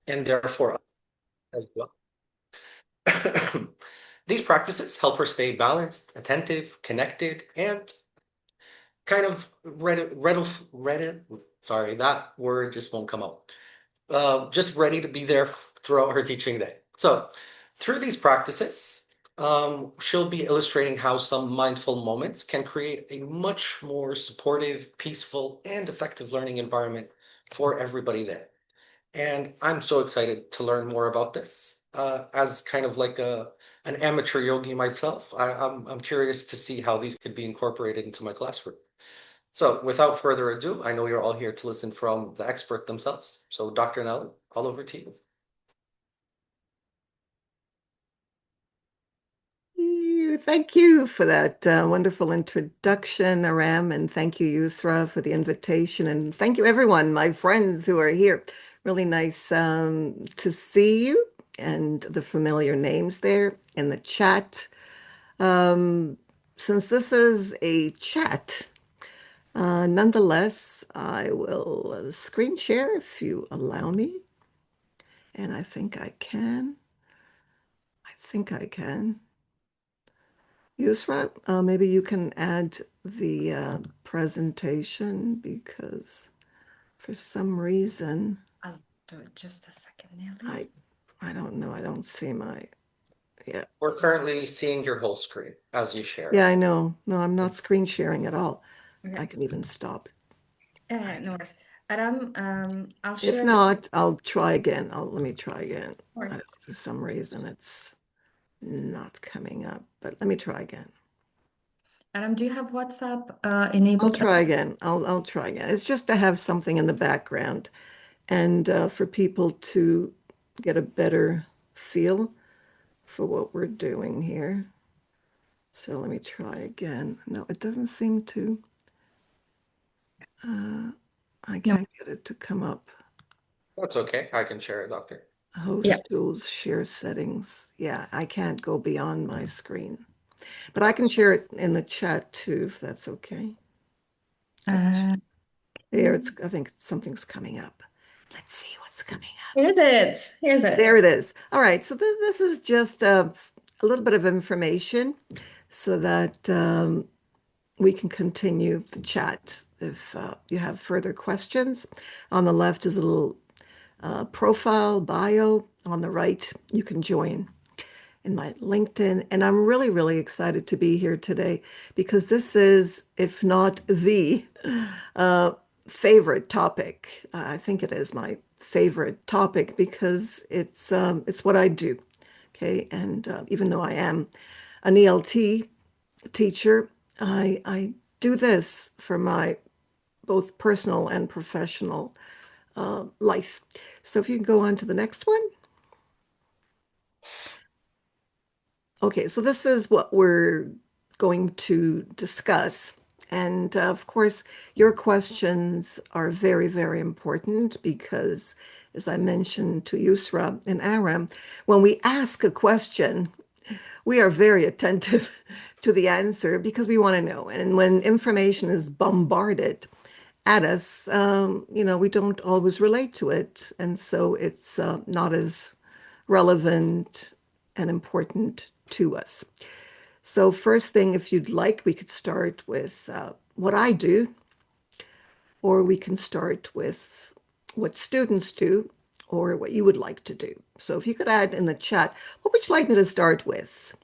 and therefore us as well. These practices help her stay balanced, attentive, connected, and kind of sorry, that word just won't come out. Just ready to be there throughout her teaching day. So through these practices, she'll be illustrating how some mindful moments can create a much more supportive, peaceful, and effective learning environment for everybody there. And I'm so excited to learn more about this. As kind of like an amateur yogi myself, I'm curious to see how these could be incorporated into my classroom. So without further ado, I know you're all here to listen from the expert themselves. So Dr. Nellie, all over to you. Thank you for that wonderful introduction, Aram, and thank you, Yusra, for the invitation. And thank you, everyone, my friends who are here. Really nice to see you and the familiar names there in the chat. Um, since this is a chat, nonetheless, I will screen share if you allow me. And I think I can. I think I can. Yusra, maybe you can add the presentation because for some reason I'll do it just a second, Nelly. I don't know. I don't see my yeah. We're currently seeing your whole screen as you share. Yeah, I know. No, I'm not screen sharing at all. Okay. I can even stop it. No worries. Aram, I'll If share. not, I'll try again. Let me try again. Or, For some reason it's not coming up, but let me try again. Aram, do you have WhatsApp I'll enabled? try again. I'll try again. It's just to have something in the background and for people to get a better feel for what we're doing here. So let me try again. No, it doesn't seem to. I can't get it to come up. That's okay. I can share it, Doctor. Host Yeah. tools, share settings. Yeah, I can't go beyond my screen. But I can share it in the chat too, if that's okay. There, I think something's coming up. Let's see what's coming up. Here's it. Here's it. There it is. All right, so this is just a little bit of information so that we can continue the chat if you have further questions. On the left is a little profile bio. On the right, you can join in my LinkedIn. And I'm really, really excited to be here today because this is, if not the uh, favorite topic, I think it is my favorite topic because it's what I do. Okay, and even though I am an ELT teacher, I do this for my both personal and professional life. So if you can go on to the next one. Okay, so this is what we're going to discuss. And of course, your questions are very, very important because, as I mentioned to Yusra and Aram, when we ask a question, we are very attentive to the answer because we want to know. And when information is bombarded at us, we don't always relate to it. And so it's not as relevant and important to us. So first thing, if you'd like, we could start with what I do, or we can start with what students do, or what you would like to do. So if you could add in the chat, what would you like me to start with?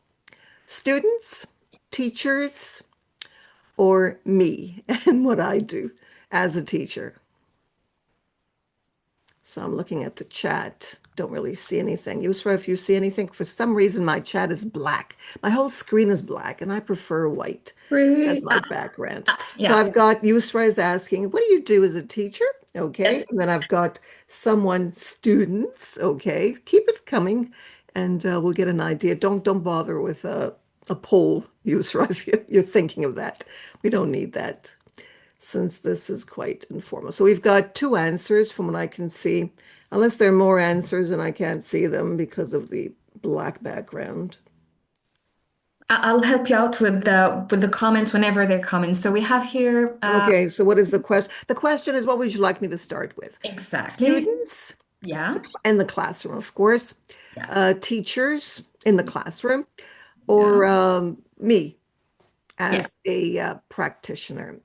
Students, teachers, or me and what I do as a teacher? So I'm looking at the chat. Don't really see anything. Yusra, if you see anything, for some reason my chat is black. My whole screen is black, and I prefer white as my background. So Yeah. I've got Yusra is asking, what do you do as a teacher? Okay. Yes. And then I've got someone, students. Okay. Keep it coming, and we'll get an idea. Don't bother with a poll, Yusra, if you're thinking of that. We don't need that since this is quite informal. So we've got two answers from what I can see, unless there are more answers and I can't see them because of the black background. I'll help you out with the comments whenever they're coming. So we have here Okay, so what is the question? The question is, what would you like me to start with? exactly Students, Yeah. in the classroom, of course, Yeah. teachers in the classroom, Yeah. or me Yeah. as a practitioner.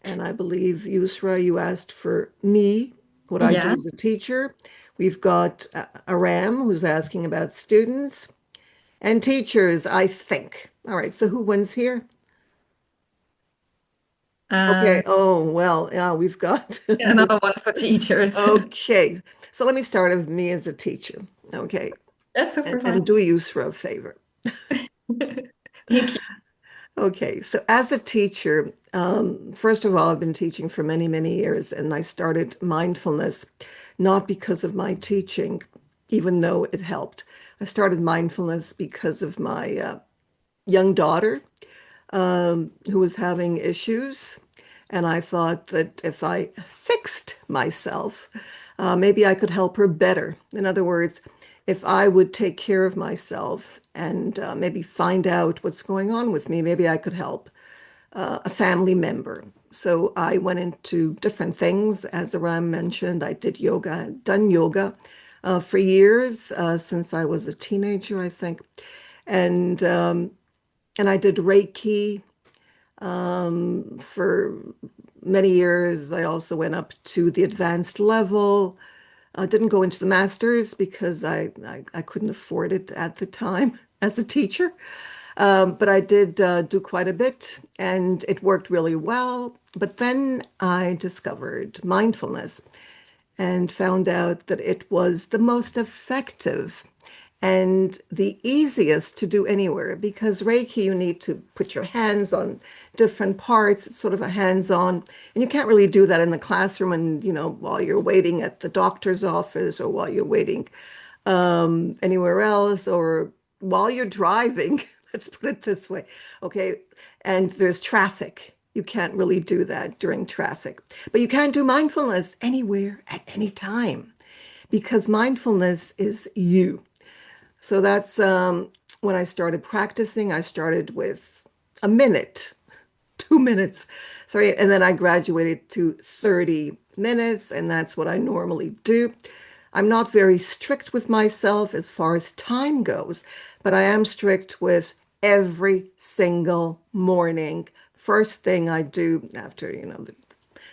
And I believe, Yusra, you asked for me, what I do Yeah. as a teacher. We've got Aram, who's asking about students and teachers, I think. All right, so who wins here? Okay. Um, Oh, well, yeah, we've got. Another one for teachers. Okay. So let me start with me as a teacher. Okay. That's super And fun. do Yusra a favor. Thank you. Okay, so as a teacher, first of all, I've been teaching for many, many years, and I started mindfulness not because of my teaching, even though it helped. I started mindfulness because of my young daughter who was having issues. And I thought that if I fixed myself, maybe I could help her better. In other words, if I would take care of myself and maybe find out what's going on with me, maybe I could help a family member. So I went into different things. As Aram mentioned, I did yoga, I'd done yoga for years, since I was a teenager, I think. And and I did Reiki for many years. I also went up to the advanced level. I didn't go into the masters because I couldn't afford it at the time as a teacher. But I did do quite a bit and it worked really well. But then I discovered mindfulness and found out that it was the most effective and the easiest to do anywhere because Reiki, you need to put your hands on different parts. It's sort of a hands-on, and you can't really do that in the classroom and, while you're waiting at the doctor's office or while you're waiting anywhere else or while you're driving. Let's put it this way. Okay. And there's traffic. You can't really do that during traffic, but you can do mindfulness anywhere at any time because mindfulness is you. So that's when I started practicing. I started with a minute, 2 minutes, three, and then I graduated to 30 minutes, and that's what I normally do. I'm not very strict with myself as far as time goes, but I am strict with every single morning. First thing I do after,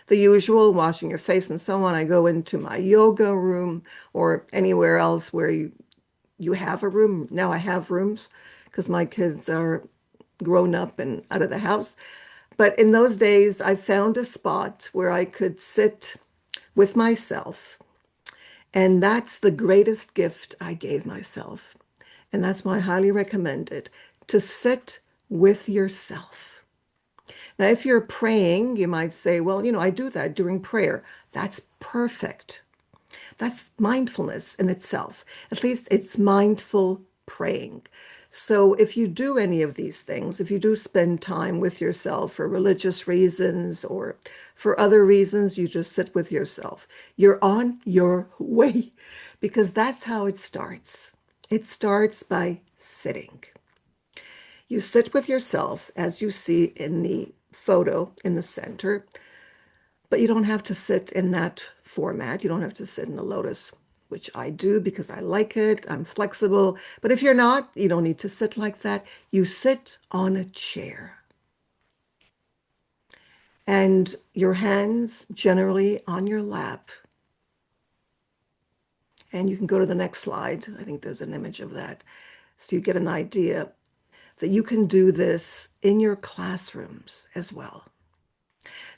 the usual, washing your face and so on, I go into my yoga room or anywhere else where you have a room. Now I have rooms because my kids are grown up and out of the house. But in those days, I found a spot where I could sit with myself. And that's the greatest gift I gave myself. And that's why I highly recommend it to sit with yourself. Now, if you're praying, you might say, well, I do that during prayer. That's perfect. That's mindfulness in itself. At least it's mindful praying. So if you do any of these things, if you do spend time with yourself for religious reasons or for other reasons, you just sit with yourself. You're on your way because that's how it starts. It starts by sitting. You sit with yourself as you see in the photo in the center, but you don't have to sit in that format. You don't have to sit in a lotus, which I do because I like it. I'm flexible. But if you're not, you don't need to sit like that. You sit on a chair and your hands generally on your lap. And you can go to the next slide. I think there's an image of that. So you get an idea that you can do this in your classrooms as well.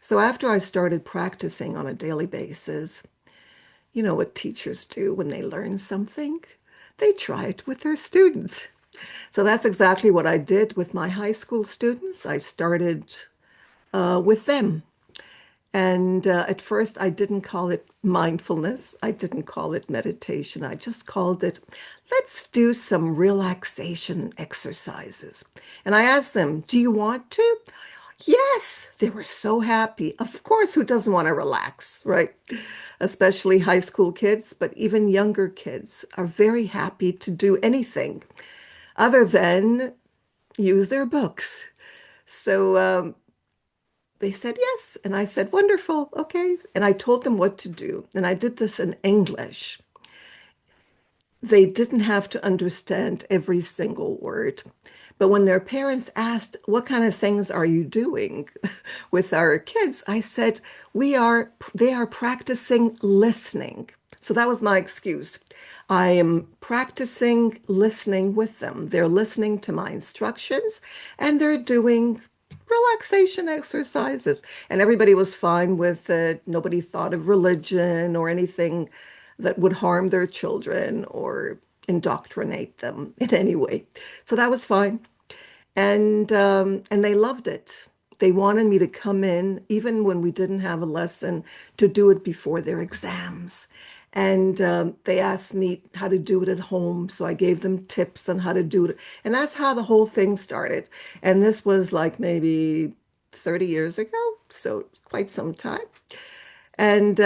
So after I started practicing on a daily basis, you know what teachers do when they learn something? They try it with their students. So that's exactly what I did with my high school students. I started with them. And at first, I didn't call it mindfulness. I didn't call it meditation. I just called it, let's do some relaxation exercises. And I asked them, do you want to? Yes, they were so happy. Of course, who doesn't want to relax, right? Especially high school kids, but even younger kids are very happy to do anything other than use their books. So they said yes. And I said, wonderful. Okay. And I told them what to do. And I did this in English. they didn't have to understand every single word. But when their parents asked, what kind of things are you doing with our kids? I said, they are practicing listening. So that was my excuse. I am practicing listening with them. They're listening to my instructions and they're doing relaxation exercises. And everybody was fine with it. Nobody thought of religion or anything that would harm their children or indoctrinate them in any way. So that was fine. And they loved it. They wanted me to come in, even when we didn't have a lesson, to do it before their exams. And they asked me how to do it at home. So I gave them tips on how to do it. And that's how the whole thing started. And this was like maybe 30 years ago. So quite some time. And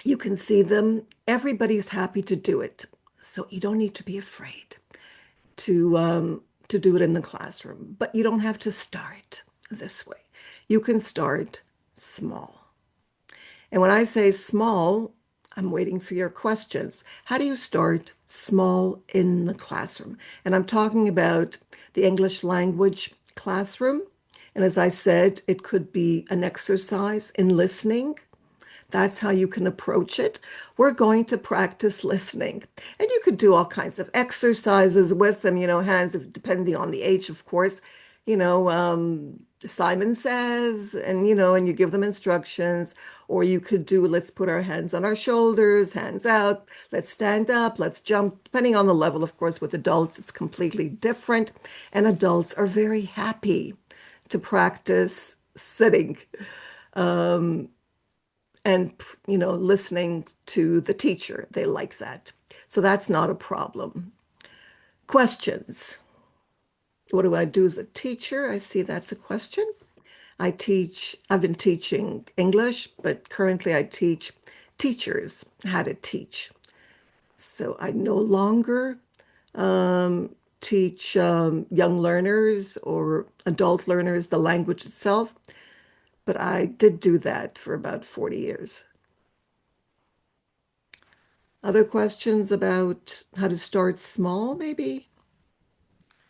you can see them. Everybody's happy to do it. So you don't need to be afraid to do it in the classroom, but you don't have to start this way. You can start small. And when I say small, I'm waiting for your questions. How do you start small in the classroom? And I'm talking about the English language classroom. And as I said, it could be an exercise in listening. That's how you can approach it. We're going to practice listening. And you could do all kinds of exercises with them, hands, depending on the age, of course. You know, Simon says, and you give them instructions. Or you could do, let's put our hands on our shoulders, hands out, let's stand up, let's jump. Depending on the level, of course, with adults, it's completely different. And adults are very happy to practice sitting. And listening to the teacher. They like that. So that's not a problem. Questions. What do I do as a teacher? I see that's a question. I've been teaching English, but currently I teach teachers how to teach. So I no longer teach young learners or adult learners the language itself, but I did do that for about 40 years. Other questions about how to start small, maybe?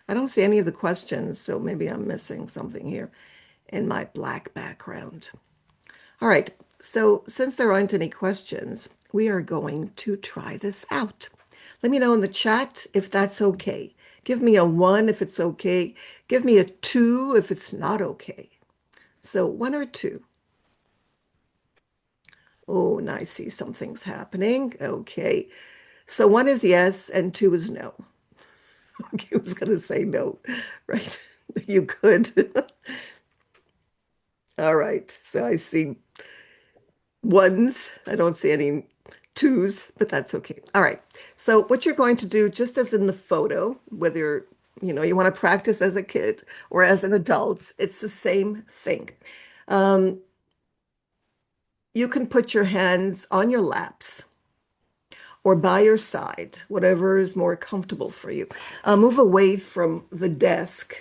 I don't see any of the questions, so maybe I'm missing something here in my black background. All right, so since there aren't any questions, we are going to try this out. Let me know in the chat if that's okay. Give me a 1 if it's okay. Give me a 2 if it's not okay. So 1 or 2. Oh, and I see something's happening. Okay. So 1 is yes and 2 is no. I was going to say no, right? You could. All right. So I see 1s. I don't see any 2s, but that's okay. All right. So what you're going to do, just as in the photo, whether you want to practice as a kid or as an adult, it's the same thing. You can put your hands on your laps or by your side, whatever is more comfortable for you. Move away from the desk,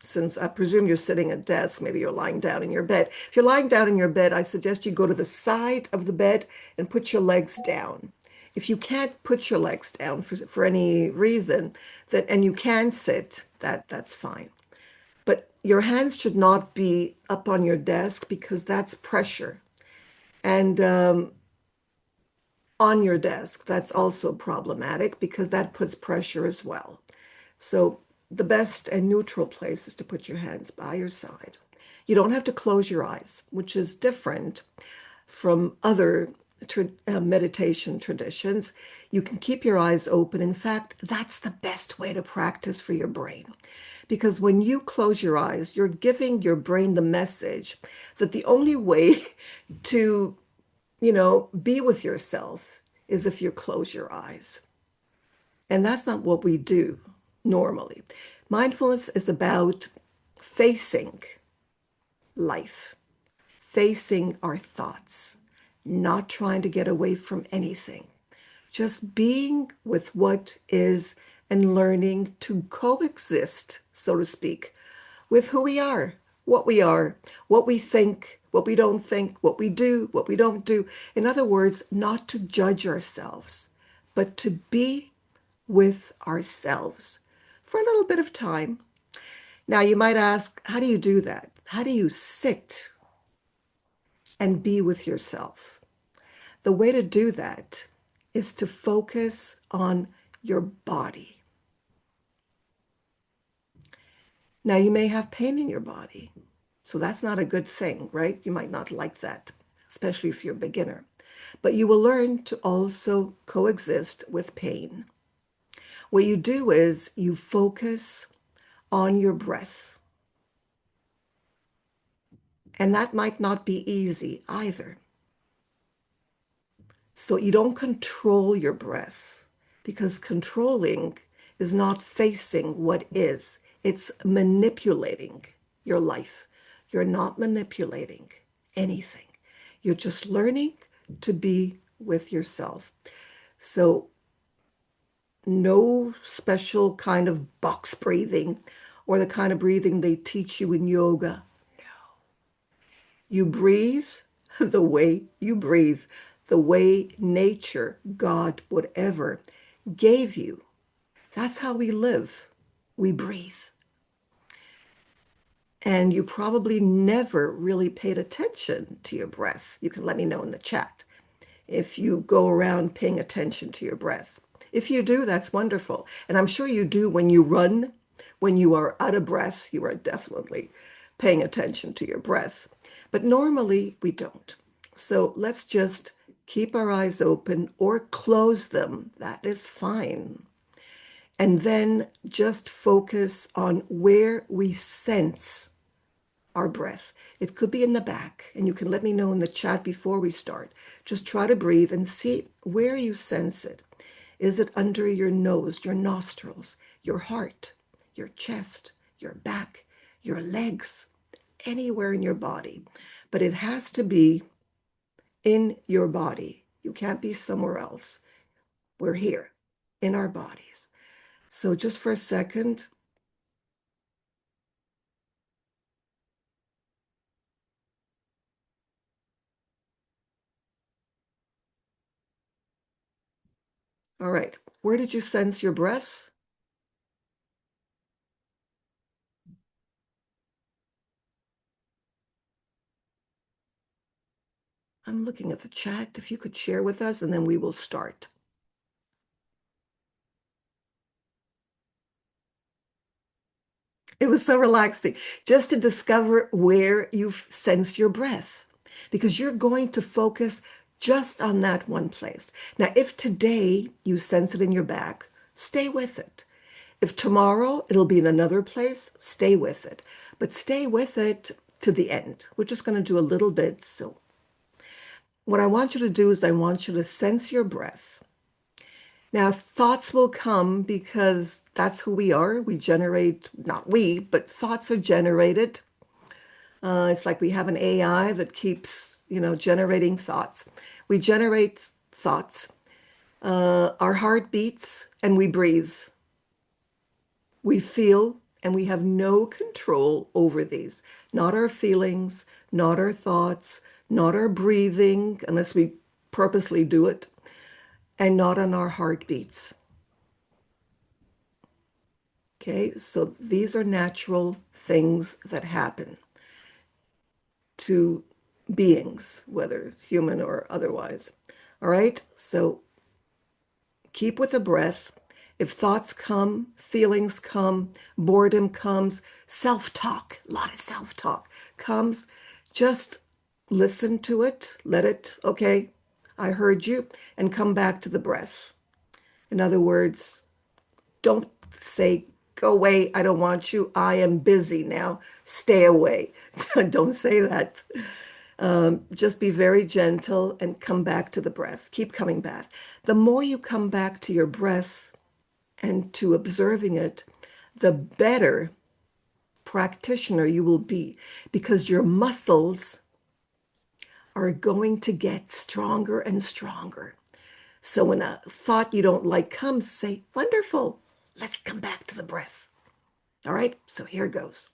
since I presume you're sitting at desk, maybe you're lying down in your bed. If you're lying down in your bed, I suggest you go to the side of the bed and put your legs down. If you can't put your legs down for any reason, and you can sit, that's fine. But your hands should not be up on your desk because that's pressure. And on your desk, that's also problematic because that puts pressure as well. So the best and neutral place is to put your hands by your side. You don't have to close your eyes, which is different from other meditation traditions. You can keep your eyes open. In fact, that's the best way to practice for your brain. Because when you close your eyes, you're giving your brain the message that the only way to be with yourself is if you close your eyes. And that's not what we do normally. Mindfulness is about facing life, facing our thoughts, not trying to get away from anything, just being with what is and learning to coexist, so to speak, with who we are, what we think, what we don't think, what we do, what we don't do. In other words, not to judge ourselves, but to be with ourselves for a little bit of time. Now, you might ask, how do you do that? How do you sit and be with yourself? The way to do that is to focus on your body. Now, you may have pain in your body, so that's not a good thing, right? You might not like that, especially if you're a beginner. But you will learn to also coexist with pain. What you do is you focus on your breath. And that might not be easy either. So you don't control your breath, because controlling is not facing what is. It's manipulating your life. You're not manipulating anything. You're just learning to be with yourself. So no special kind of box breathing or the kind of breathing they teach you in yoga. You breathe the way you breathe, the way nature, God, whatever, gave you. That's how we live. We breathe. And you probably never really paid attention to your breath. You can let me know in the chat if you go around paying attention to your breath. If you do, that's wonderful. And I'm sure you do when you run, when you are out of breath, you are definitely paying attention to your breath. But normally we don't. So let's just keep our eyes open or close them. That is fine. And then just focus on where we sense our breath. It could be in the back, and you can let me know in the chat before we start. Just try to breathe and see where you sense it. Is it under your nose, your nostrils, your heart, your chest, your back, your legs, anywhere in your body? But it has to be in your body. You can't be somewhere else. We're here in our bodies. So just for a second, all right, where did you sense your breath? I'm looking at the chat. If you could share with us, and then we will start. It was so relaxing just to discover where you sense your breath, because you're going to focus just on that one place. Now, if today you sense it in your back, stay with it. If tomorrow it'll be in another place, stay with it. But stay with it to the end. We're just going to do a little bit. So what I want you to do is I want you to sense your breath. Now, thoughts will come because that's who we are. We generate, not we, but thoughts are generated. It's like we have an AI that keeps, generating thoughts. We generate thoughts. Our heart beats and we breathe. We feel and we have no control over these. Not our feelings, not our thoughts, not our breathing, unless we purposely do it, and not on our heartbeats. Okay, so these are natural things that happen to beings, whether human or otherwise. All right, so keep with the breath. If thoughts come, feelings come, boredom comes, self-talk, a lot of self-talk comes, just listen to it, let it, okay, I heard you, and come back to the breath. In other words, don't say, go away, I don't want you, I am busy now, stay away. Don't say that. Just be very gentle and come back to the breath. Keep coming back. The more you come back to your breath and to observing it, the better practitioner you will be, because your muscles are going to get stronger and stronger. So when a thought you don't like comes, say, wonderful, let's come back to the breath. All right, so here goes.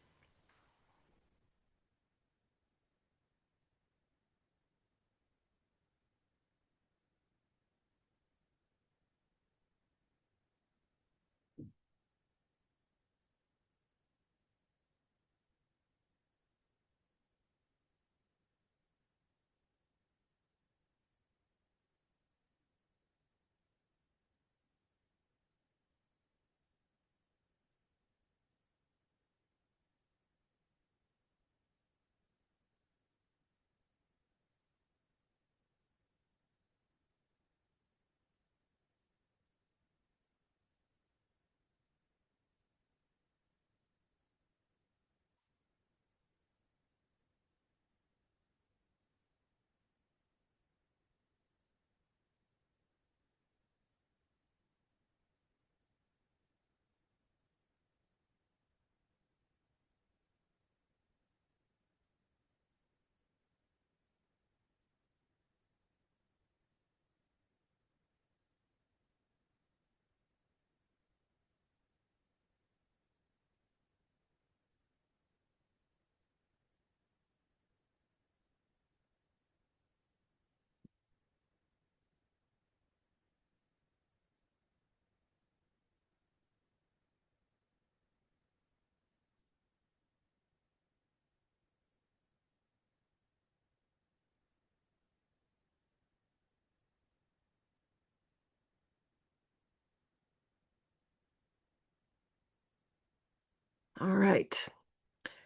All right.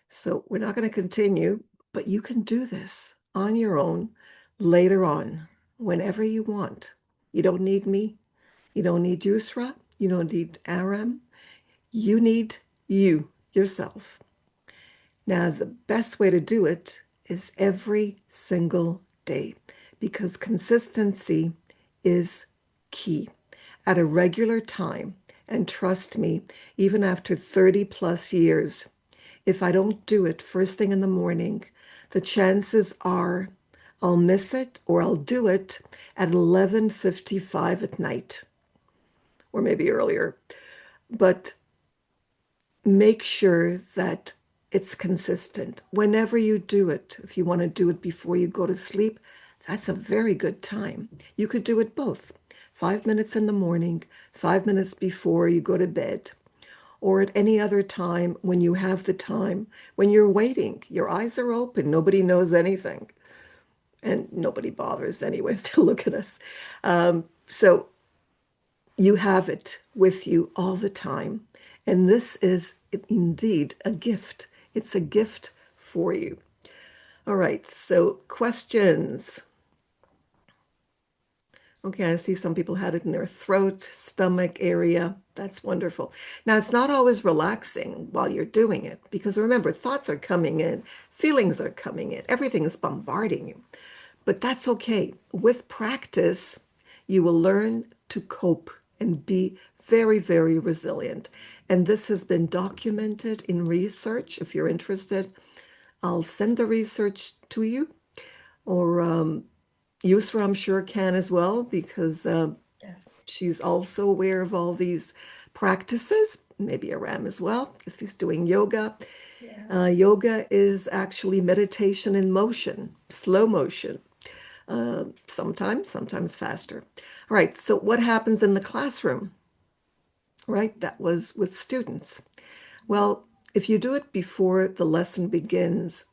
So we're not going to continue, but you can do this on your own later on, whenever you want. You don't need me. You don't need Yusra. You don't need Aram. You need you, yourself. Now, the best way to do it is every single day because consistency is key at a regular time. And trust me, even after 30 plus years, if I don't do it first thing in the morning, the chances are I'll miss it or I'll do it at 11:55 at night or maybe earlier. But make sure that it's consistent. Whenever you do it, if you want to do it before you go to sleep, that's a very good time. You could do it both 5 minutes in the morning, 5 minutes before you go to bed, or at any other time when you have the time, when you're waiting. Your eyes are open, nobody knows anything, and nobody bothers, anyways, to look at us. So you have it with you all the time. And this is indeed a gift. It's a gift for you. All right, so questions. Okay, I see some people had it in their throat, stomach area. That's wonderful. Now, it's not always relaxing while you're doing it because remember, thoughts are coming in, feelings are coming in, everything is bombarding you. But that's okay. With practice, you will learn to cope and be very, very resilient. And this has been documented in research. If you're interested, I'll send the research to you, or Yusra, I'm sure, can as well, because Yes. she's also aware of all these practices, maybe Aram as well, if he's doing yoga. Yeah. Yoga is actually meditation in motion, slow motion. Sometimes faster. All right, so what happens in the classroom? Right, that was with students. Well, if you do it before the lesson begins,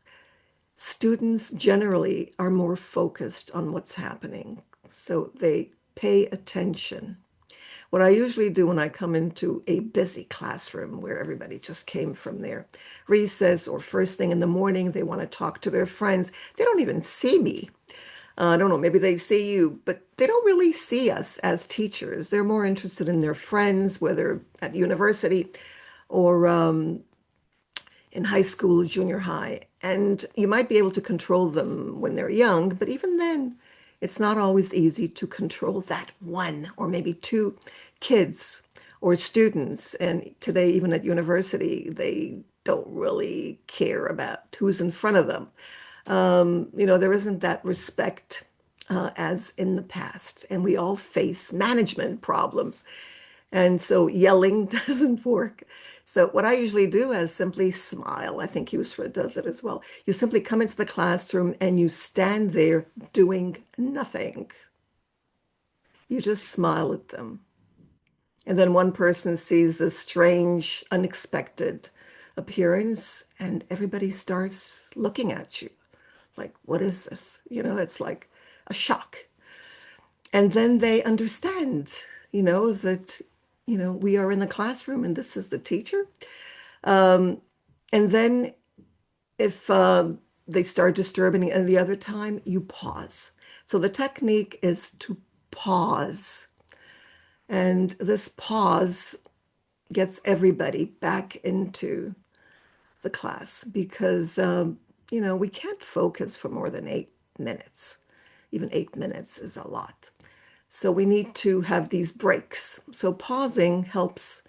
students generally are more focused on what's happening. So they pay attention. What I usually do when I come into a busy classroom where everybody just came from their recess or first thing in the morning, they want to talk to their friends. They don't even see me. I don't know, maybe they see you, but they don't really see us as teachers. They're more interested in their friends, whether at university or in high school, junior high. And you might be able to control them when they're young, but even then, it's not always easy to control that one or maybe two kids or students. And today, even at university, they don't really care about who's in front of them. There isn't that respect as in the past, and we all face management problems. And so yelling doesn't work. So what I usually do is simply smile. I think Yusra does it as well. You simply come into the classroom and you stand there doing nothing. You just smile at them. And then one person sees this strange, unexpected appearance, and everybody starts looking at you like, what is this? It's like a shock. And then they understand, that, we are in the classroom and this is the teacher. Um, and then if they start disturbing and the other time, you pause. So the technique is to pause. And this pause gets everybody back into the class because, we can't focus for more than 8 minutes. Even 8 minutes is a lot. So we need to have these breaks. So pausing helps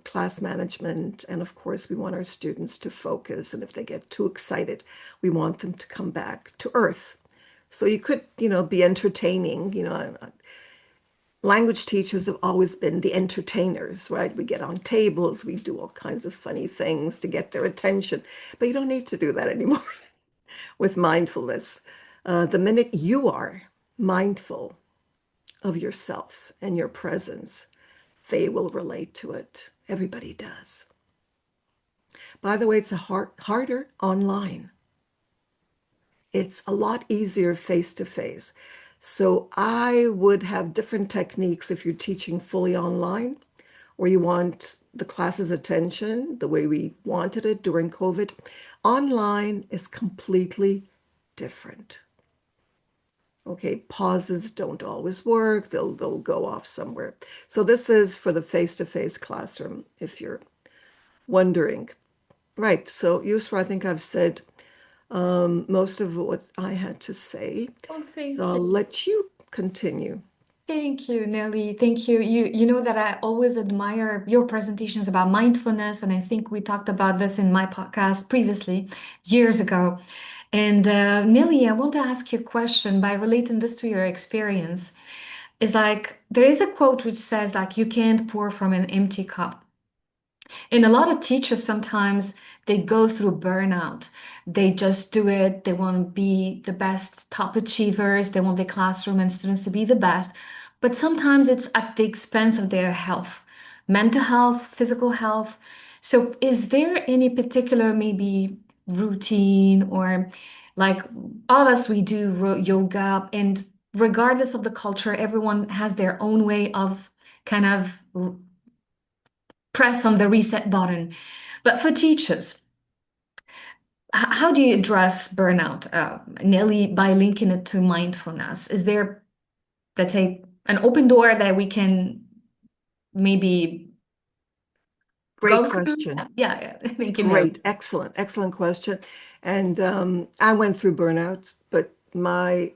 class management. And of course, we want our students to focus. And if they get too excited, we want them to come back to earth. So you could, be entertaining. Language teachers have always been the entertainers, right? We get on tables, we do all kinds of funny things to get their attention. But you don't need to do that anymore with mindfulness. The minute you are mindful of yourself and your presence, they will relate to it. Everybody does. By the way, it's harder online. It's a lot easier face to face. So I would have different techniques if you're teaching fully online or you want the class's attention the way we wanted it during COVID. Online is completely different. Okay, pauses don't always work. They'll go off somewhere. So this is for the face-to-face classroom, if you're wondering. Right. So, Yusra, I think I've said most of what I had to say. Oh, So thank I'll you. let you continue. Thank you, Nelly. Thank you. You know that I always admire your presentations about mindfulness, and I think we talked about this in my podcast previously, years ago. And Nelly, I want to ask you a question by relating this to your experience. Is like there is a quote which says like you can't pour from an empty cup. And a lot of teachers sometimes they go through burnout. They just do it. They want to be the best top achievers. They want their classroom and students to be the best. But sometimes it's at the expense of their health, mental health, physical health. So is there any particular maybe routine or like all of us, we do yoga and regardless of the culture, everyone has their own way of kind of press on the reset button. But for teachers, how do you address burnout, Nelly, by linking it to mindfulness? Is there, let's say, an open door that we can maybe Great go through? question. Yeah, yeah. Thank you, Nelly. Great. Excellent question. And I went through burnout, but my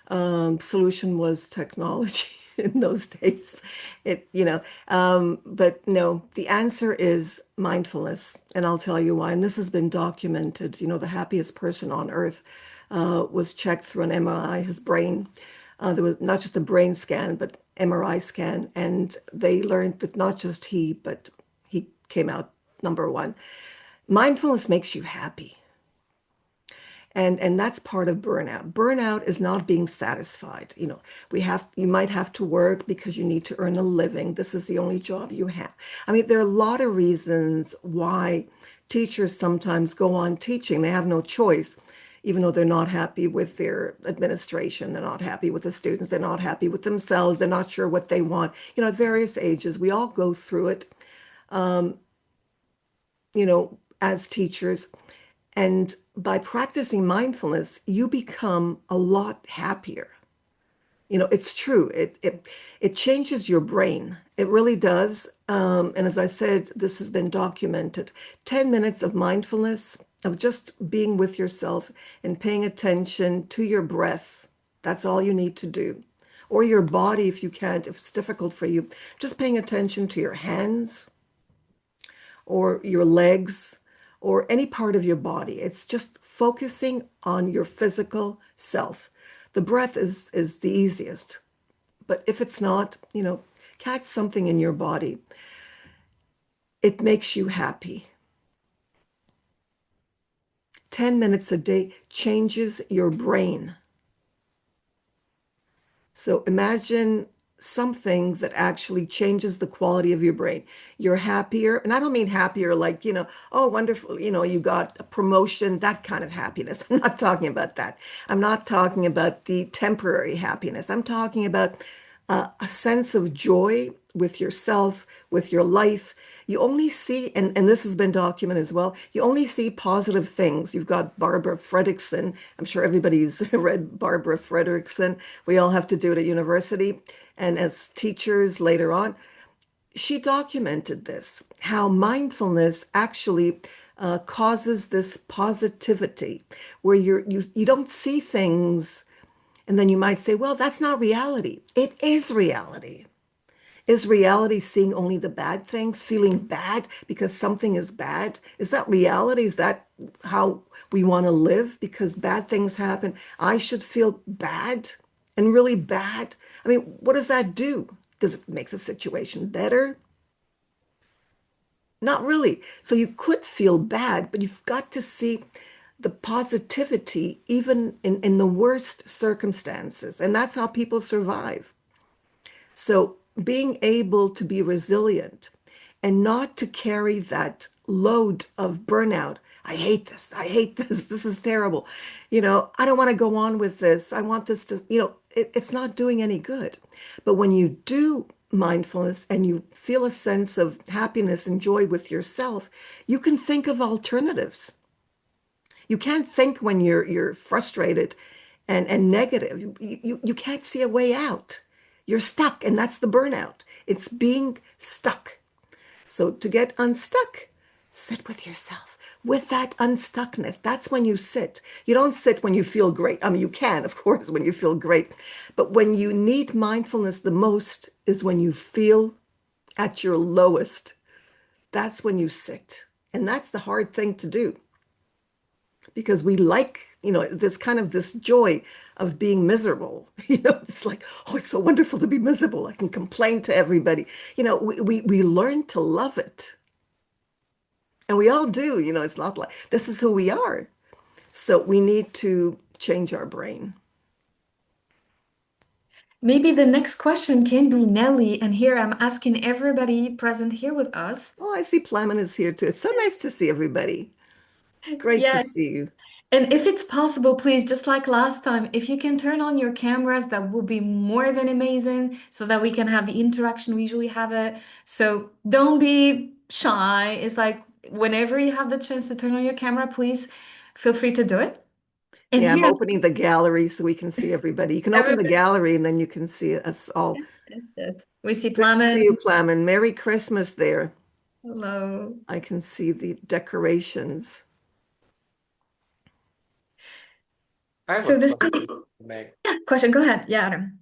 solution was technology in those days. But no, the answer is mindfulness, and I'll tell you why. And this has been documented. The happiest person on earth was checked through an MRI, his brain. There was not just a brain scan, but MRI scan, and they learned that not just he, but he came out number one. Mindfulness makes you happy. And that's part of burnout. Burnout is not being satisfied. You might have to work because you need to earn a living. This is the only job you have. I mean, there are a lot of reasons why teachers sometimes go on teaching. They have no choice, even though they're not happy with their administration, they're not happy with the students, they're not happy with themselves, they're not sure what they want. At various ages, we all go through it, as teachers. And by practicing mindfulness, you become a lot happier. It's true. It changes your brain. It really does. And as I said, this has been documented. 10 minutes of mindfulness, of just being with yourself and paying attention to your breath. That's all you need to do. Or your body, if you can't, if it's difficult for you, just paying attention to your hands or your legs or any part of your body. It's just focusing on your physical self. The breath is the easiest, but if it's not, catch something in your body. It makes you happy. 10 minutes a day changes your brain. So imagine something that actually changes the quality of your brain. You're happier, and I don't mean happier like, oh, wonderful, you got a promotion, that kind of happiness. I'm not talking about that. I'm not talking about the temporary happiness. I'm talking about a sense of joy with yourself, with your life. You only see, and this has been documented as well, you only see positive things. You've got Barbara Fredrickson. I'm sure everybody's read Barbara Fredrickson. We all have to do it at university. And as teachers later on, she documented this, how mindfulness actually causes this positivity where you don't see things and then you might say, well, that's not reality. It is reality. Is reality seeing only the bad things, feeling bad because something is bad? Is that reality? Is that how we want to live? Because bad things happen. I should feel bad and really bad. I mean, what does that do? Does it make the situation better? Not really. So you could feel bad, but you've got to see the positivity even in the worst circumstances. And that's how people survive. So being able to be resilient and not to carry that load of burnout. I hate this. I hate this. This is terrible. I don't want to go on with this. I want this to, it's not doing any good. But when you do mindfulness and you feel a sense of happiness and joy with yourself, you can think of alternatives. You can't think when you're frustrated and negative. You can't see a way out. You're stuck, and that's the burnout. It's being stuck. So to get unstuck, sit with yourself. With that unstuckness, that's when you sit. You don't sit when you feel great. I mean, you can, of course, when you feel great. But when you need mindfulness the most is when you feel at your lowest. That's when you sit. And that's the hard thing to do because we like, this kind of this joy of being miserable. It's like, oh, it's so wonderful to be miserable. I can complain to everybody. We learn to love it. And we all do, it's not like this is who we are. So we need to change our brain. Maybe the next question can be Nellie, and here I'm asking everybody present here with us. Oh, I see Plamen is here too. It's so nice to see everybody. Great to Yeah, see you. and if it's possible, please, just like last time, if you can turn on your cameras, that would be more than amazing so that we can have the interaction we usually have it. So don't be shy. It's like whenever you have the chance to turn on your camera, please feel free to do it. And Yeah, I'm here, opening the gallery so we can see everybody. You can open the everybody, gallery and then you can see us all. yes, yes. We see Good to see Plamen. you, Plamen. Merry Christmas there. Hello. I can see the decorations. I have a So this question, Meg. yeah, question, go ahead. Yeah, Adam.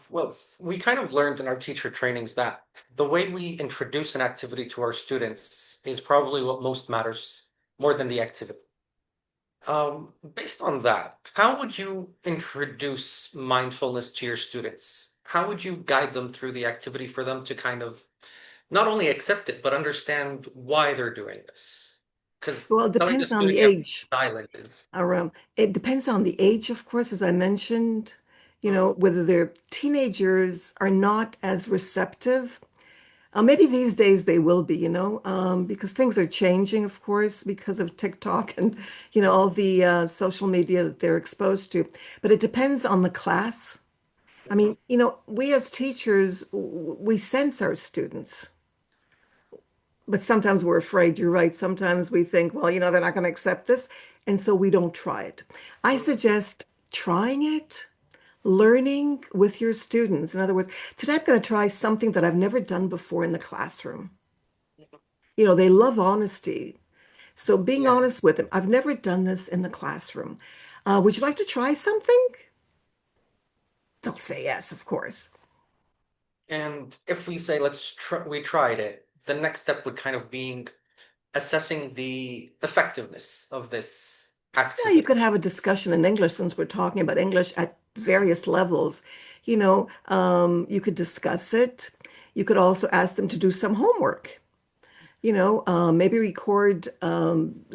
Well, we kind of learned in our teacher trainings that the way we introduce an activity to our students is probably what most matters more than the activity. Based on that, how would you introduce mindfulness to your students? How would you guide them through the activity for them to kind of not only accept it, but understand why they're doing this? Because Well, it telling a depends on student the you have to be age. silent is. It depends on the age, of course, as I mentioned, Mm, whether they're teenagers are not as receptive. Maybe these days they will be, because things are changing, of course, because of TikTok and, all the social media that they're exposed to. But it depends on the class. I mhm. mean, we as teachers, we sense our students, but sometimes we're afraid. You're right. Sometimes we think, well, they're not going to accept this. And so we don't try it. I Mm, suggest trying it, learning with your students. In other words, today I'm going to try something that I've never done before in the classroom. They love honesty. So being yeah. honest with them, I've never done this in the classroom. Would you like to try something? They'll say yes, of course. And if we say we tried it, the next step would kind of being assessing the effectiveness of this Yeah, you activity. could have a discussion in English since we're talking about English at various levels. You could discuss it. You could also ask them to do some homework. Maybe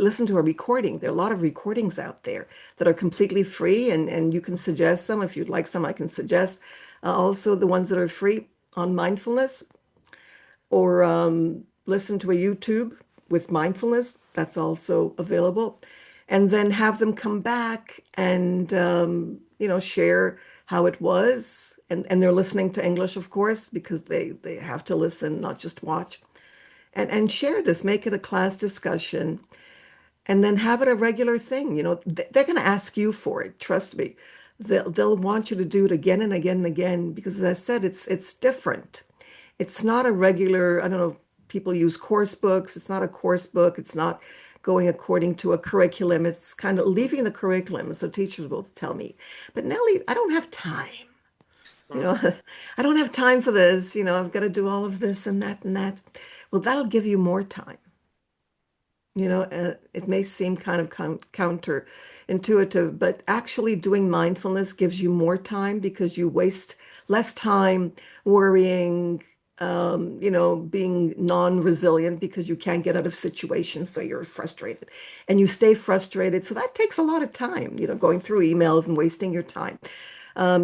listen to a recording. There are a lot of recordings out there that are completely free, and you can suggest some. If you'd like some, I can suggest also the ones that are free on mindfulness, or listen to a YouTube with mindfulness. That's also available. And then have them come back and, share how it was. And they're listening to English, of course, because they have to listen, not just watch. And share this, make it a class discussion, and then have it a regular thing. They're going to ask you for it. Trust me. They'll want you to do it again and again and again because, as I said, it's different. It's not a regular, I don't know, people use course books. It's not a course book. It's not going according to a curriculum. It's kind of leaving the curriculum. So teachers will tell me, but Nellie, I don't have time. You Mm, know, I don't have time for this. I've got to do all of this and that and that. Well, that'll give you more time. It may seem kind of counterintuitive, but actually doing mindfulness gives you more time because you waste less time worrying, being non-resilient because you can't get out of situations, so you're frustrated and you stay frustrated. So that takes a lot of time, going through emails and wasting your time.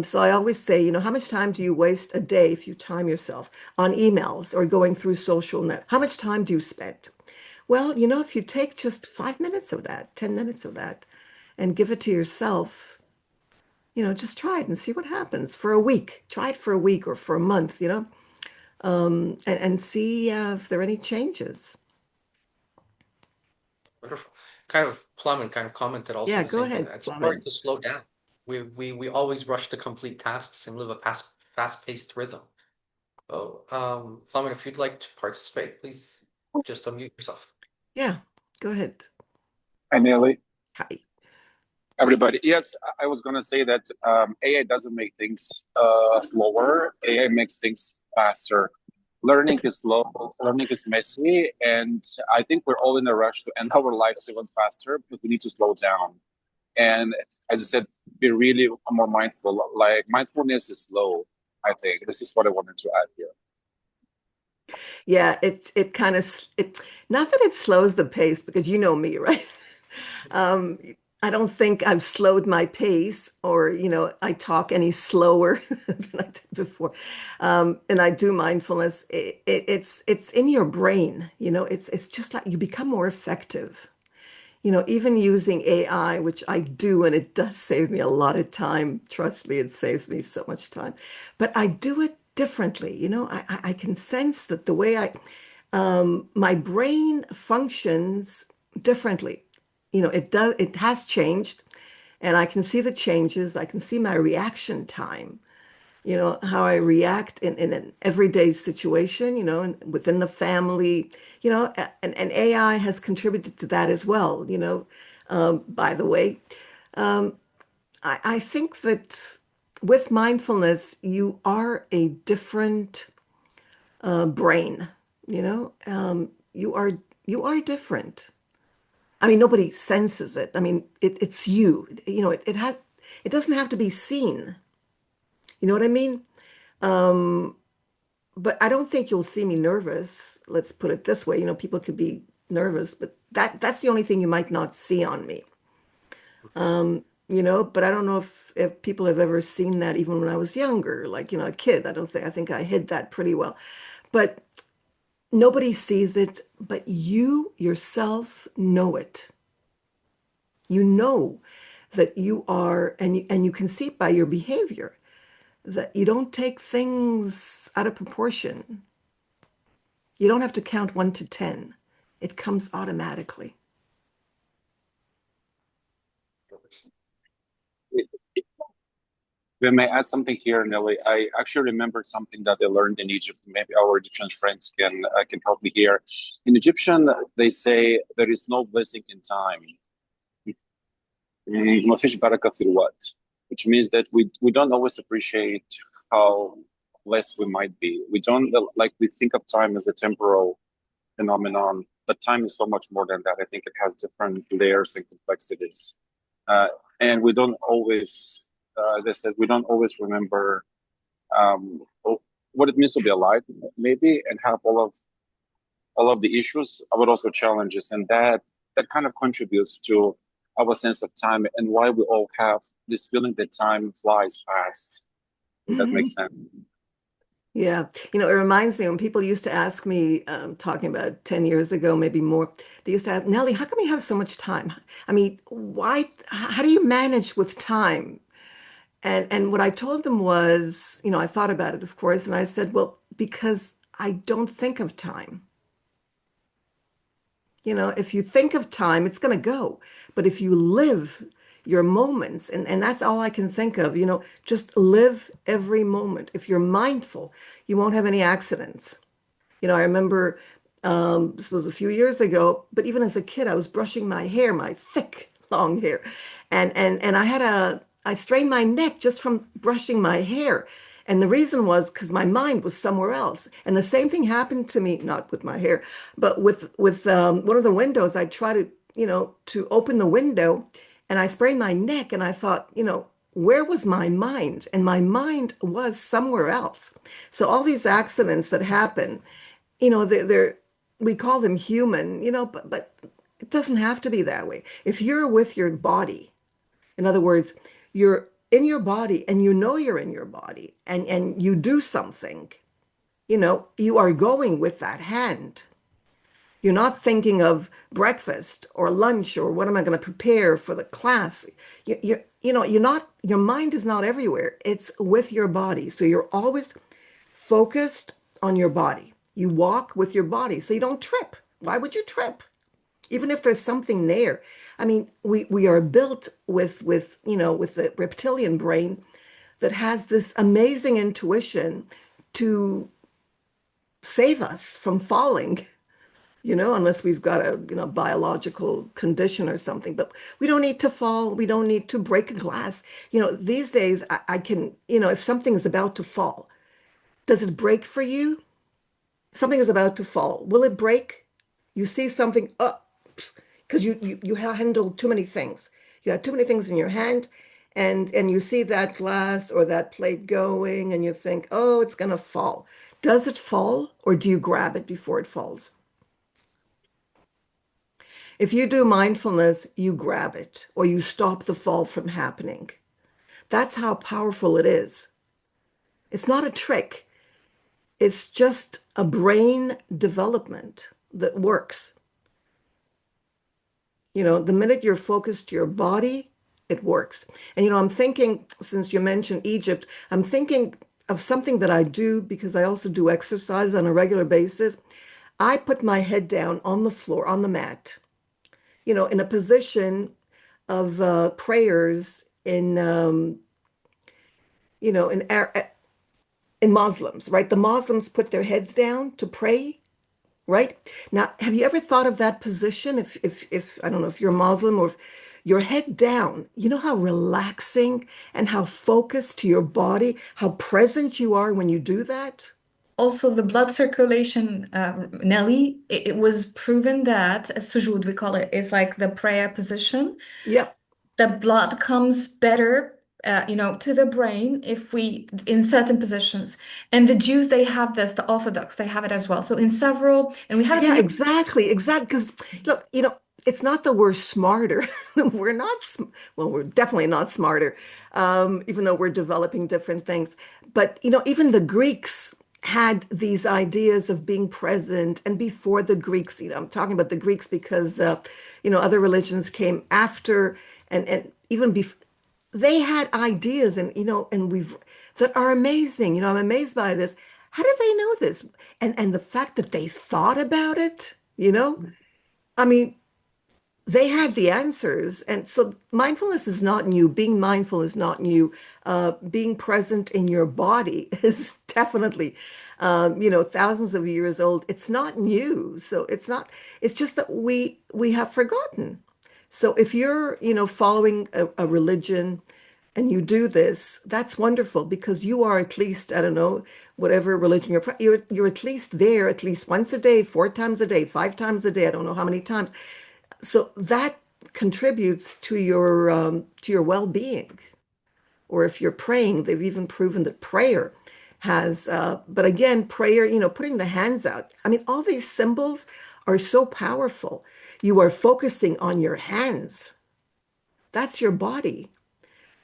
So I always say, how much time do you waste a day if you time yourself on emails or going through social net? How much time do you spend? Well, if you take just 5 minutes of that, 10 minutes of that, and give it to yourself, just try it and see what happens for a week. Try it for a week or for a month. and see if there are any changes. Wonderful. Kind of Plum and kind of commented also Yeah, the go same thing. ahead, It's Plummet. important to slow down. We always rush to complete tasks and live a fast-paced rhythm. Oh, Plum, if you'd like to participate, please just unmute yourself. Yeah, go ahead. Hi, Nellie. Hi. Everybody. Yes, I was going to say that AI doesn't make things slower. AI makes things faster. Learning is slow, learning is messy, and I think we're all in a rush to end our lives even faster, but we need to slow down. And as I said, be really more mindful. Like mindfulness is slow, I think. This is what I wanted to add here. Yeah, it kind of not that it slows the pace because you know me, right? Um, I don't think I've slowed my pace or, I talk any slower than I did before. And I do mindfulness. It's in your brain, it's just like you become more effective. Even using AI, which I do, and it does save me a lot of time. Trust me, it saves me so much time. But I do it differently. I can sense that the way my brain functions differently. It has changed, and I can see the changes. I can see my reaction time, how I react in an everyday situation, and within the family, and AI has contributed to that as well, by the way. Um, I think that with mindfulness, you are a different brain, you are different. I mean, nobody senses it. I mean, it's you, it doesn't have to be seen. You know what I mean? Um, but I don't think you'll see me nervous. Let's put it this way. People could be nervous, but that's the only thing you might not see on me. But I don't know if people have ever seen that even when I was younger, like, a kid. I think I hid that pretty well. But nobody sees it, but you yourself know it. You know that you are, and you can see it by your behavior, that you don't take things out of proportion. You don't have to count 1 to 10. It comes automatically. We may add something here, Nelly. I actually remembered something that I learned in Egypt. Maybe our Egyptian friends can help me here. In Egyptian, they say there is no blessing in time. ما فيش بركة في الوقت, which means that we don't always appreciate how blessed we might be. We don't like we think of time as a temporal phenomenon, but time is so much more than that. I think it has different layers and complexities, uh, and we don't always, as I said, we don't always remember what it means to be alive, maybe, and have all of the issues, but also challenges, and that kind of contributes to our sense of time and why we all have this feeling that time flies fast. If that makes sense. Yeah. It reminds me when people used to ask me, talking about 10 years ago, maybe more, they used to ask, Nellie, how come you have so much time? I mean, why, how do you manage with time? And what I told them was, I thought about it, of course, and I said, well, because I don't think of time. If you think of time, it's going to go. But if you live your moments, and that's all I can think of, just live every moment. If you're mindful, you won't have any accidents. I remember, this was a few years ago, but even as a kid, I was brushing my hair, my thick, long hair. And I strained my neck just from brushing my hair. And the reason was because my mind was somewhere else. And the same thing happened to me, not with my hair, but with one of the windows. I tried to open the window, and I sprained my neck. And I thought, where was my mind? And my mind was somewhere else. So all these accidents that happen, they're we call them human, but it doesn't have to be that way. If you're with your body, in other words, you're in your body and you're in your body and you do something, you are going with that hand. You're not thinking of breakfast or lunch or what am I going to prepare for the class. You're not, your mind is not everywhere. It's with your body. So you're always focused on your body. You walk with your body so you don't trip. Why would you trip? Even if there's something there. I mean, we are built with with the reptilian brain that has this amazing intuition to save us from falling, unless we've got a, biological condition or something. But we don't need to fall. We don't need to break a glass. These days I can, if something is about to fall, does it break for you? Something is about to fall. Will it break? You see something, because you handle too many things. You have too many things in your hand, and you see that glass or that plate going, and you think, oh, it's gonna fall. Does it fall, or do you grab it before it falls? If you do mindfulness, you grab it, or you stop the fall from happening. That's how powerful it is. It's not a trick. It's just a brain development that works. The minute you're focused to your body, it works. And, I'm thinking, since you mentioned Egypt, I'm thinking of something that I do because I also do exercise on a regular basis. I put my head down on the floor, on the mat, in a position of prayers you know, in, in Muslims, right? The Muslims put their heads down to pray, right? Now, have you ever thought of that position? If I don't know if you're Muslim or if your head down, you know how relaxing and how focused to your body, how present you are when you do that? Also, the blood circulation, Nelly, it was proven that sujood, we call it, is like the prayer position. Yep. The blood comes better, to the brain if we in certain positions. And the Jews, they have this, the Orthodox, they have it as well. So in several, and we have it in Yeah, Europe. exactly. Exactly. Because look, it's not that we're smarter. We're not, well, we're definitely not smarter, even though we're developing different things. But, even the Greeks had these ideas of being present. And before the Greeks, I'm talking about the Greeks because, other religions came after and even before they had ideas and we've that are amazing. I'm amazed by this. How did they know this? And the fact that they thought about it, I mean, they had the answers. And so mindfulness is not new. Being mindful is not new. Being present in your body is definitely, thousands of years old. It's not new. So it's not, it's just that we have forgotten. So if you're, following a religion and you do this, that's wonderful because you are at least, I don't know, whatever religion you're at least there at least once a day, 4 times a day, 5 times a day. I don't know how many times. So that contributes to your well-being. Or if you're praying, they've even proven that prayer has, but again, prayer, putting the hands out. I mean, all these symbols are so powerful. You are focusing on your hands. That's your body.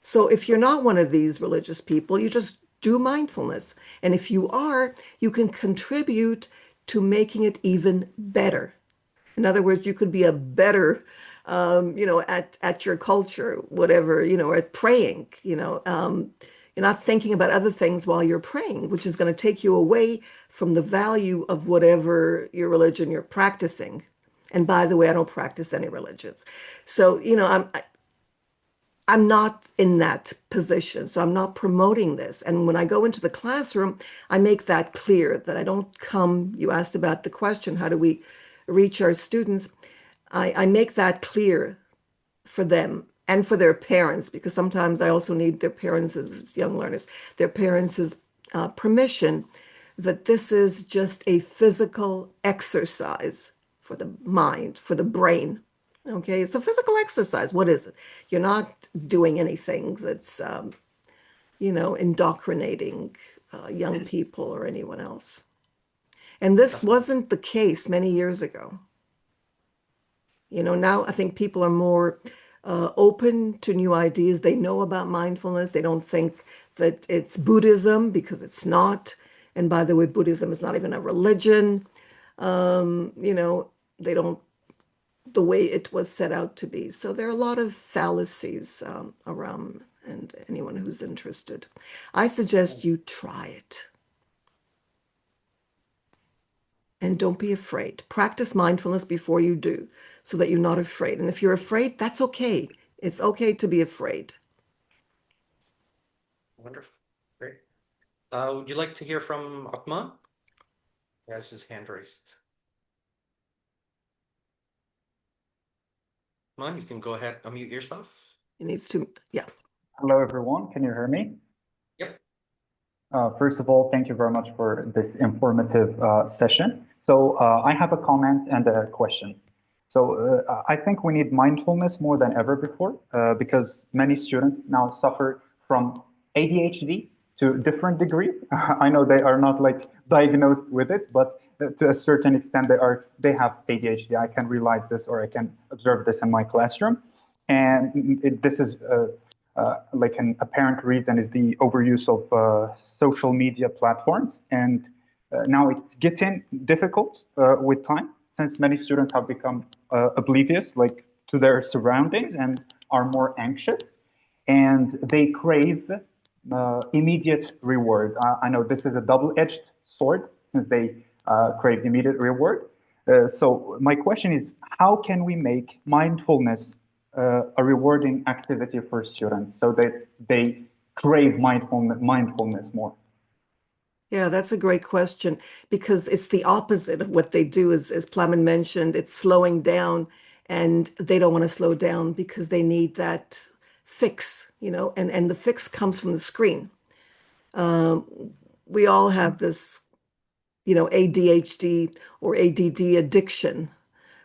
So if you're not one of these religious people, you just do mindfulness. And if you are, you can contribute to making it even better. In other words, you could be a better, at your culture, whatever, at praying, you're not thinking about other things while you're praying, which is going to take you away from the value of whatever your religion you're practicing. And by the way, I don't practice any religions. So, I'm not in that position, so I'm not promoting this. And when I go into the classroom, I make that clear that I don't come, you asked about the question, how do we reach our students? I make that clear for them and for their parents, because sometimes I also need their parents as young learners, their parents' permission that this is just a physical exercise for the mind, for the brain. Okay, it's a physical exercise. What is it? You're not doing anything that's, indoctrinating young people or anyone else. And this Definitely. wasn't the case many years ago. Now I think people are more open to new ideas. They know about mindfulness. They don't think that it's Buddhism because it's not. And by the way, Buddhism is not even a religion. They don't the way it was set out to be. So there are a lot of fallacies around, and anyone who's interested, I suggest you try it. and don't be afraid. Practice mindfulness before you do so that you're not afraid. And if you're afraid, that's okay. It's okay to be afraid. Wonderful. Great. Would you like to hear from Akman? Yes, his hand raised. Akman, you can go ahead, unmute yourself. It needs to, yeah. Hello, everyone. Can you hear me? Yep. First of all, thank you very much for this informative session. So I have a comment and a question. So I think we need mindfulness more than ever before because many students now suffer from ADHD to different degree. I know they are not like diagnosed with it, but to a certain extent they have ADHD. I can realize this, or I can observe this in my classroom, and this is like an apparent reason is the overuse of social media platforms, and now it's getting difficult with time since many students have become oblivious like to their surroundings and are more anxious, and they crave immediate reward. I know this is a double-edged sword since they crave immediate reward. So my question is, how can we make mindfulness a rewarding activity for students so that they crave mindfulness more? Yeah, that's a great question because it's the opposite of what they do, as Plamen mentioned. It's slowing down, and they don't want to slow down because they need that fix, and the fix comes from the screen. We all have this, ADHD or ADD addiction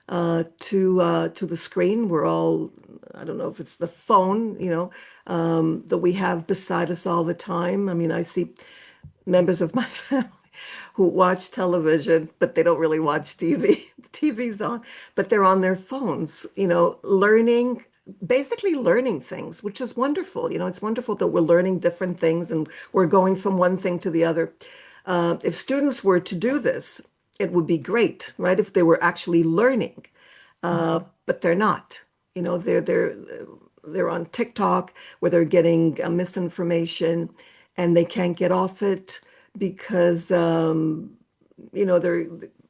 to the screen. We're all, I don't know if it's the phone, that we have beside us all the time. I mean, I see members of my family who watch television, but they don't really watch TV. The TV's on, but they're on their phones, basically learning things, which is wonderful. It's wonderful that we're learning different things and we're going from one thing to the other. If students were to do this, it would be great, right? If they were actually learning, but they're not. They're on TikTok where they're getting misinformation, and they can't get off it because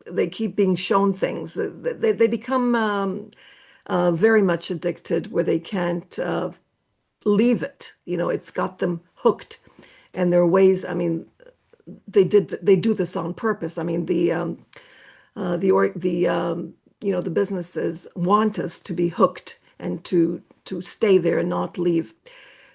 they keep being shown things. They become very much addicted where they can't leave it. It's got them hooked, and there are ways. I mean, they do this on purpose. I mean, the businesses want us to be hooked and to stay there and not leave.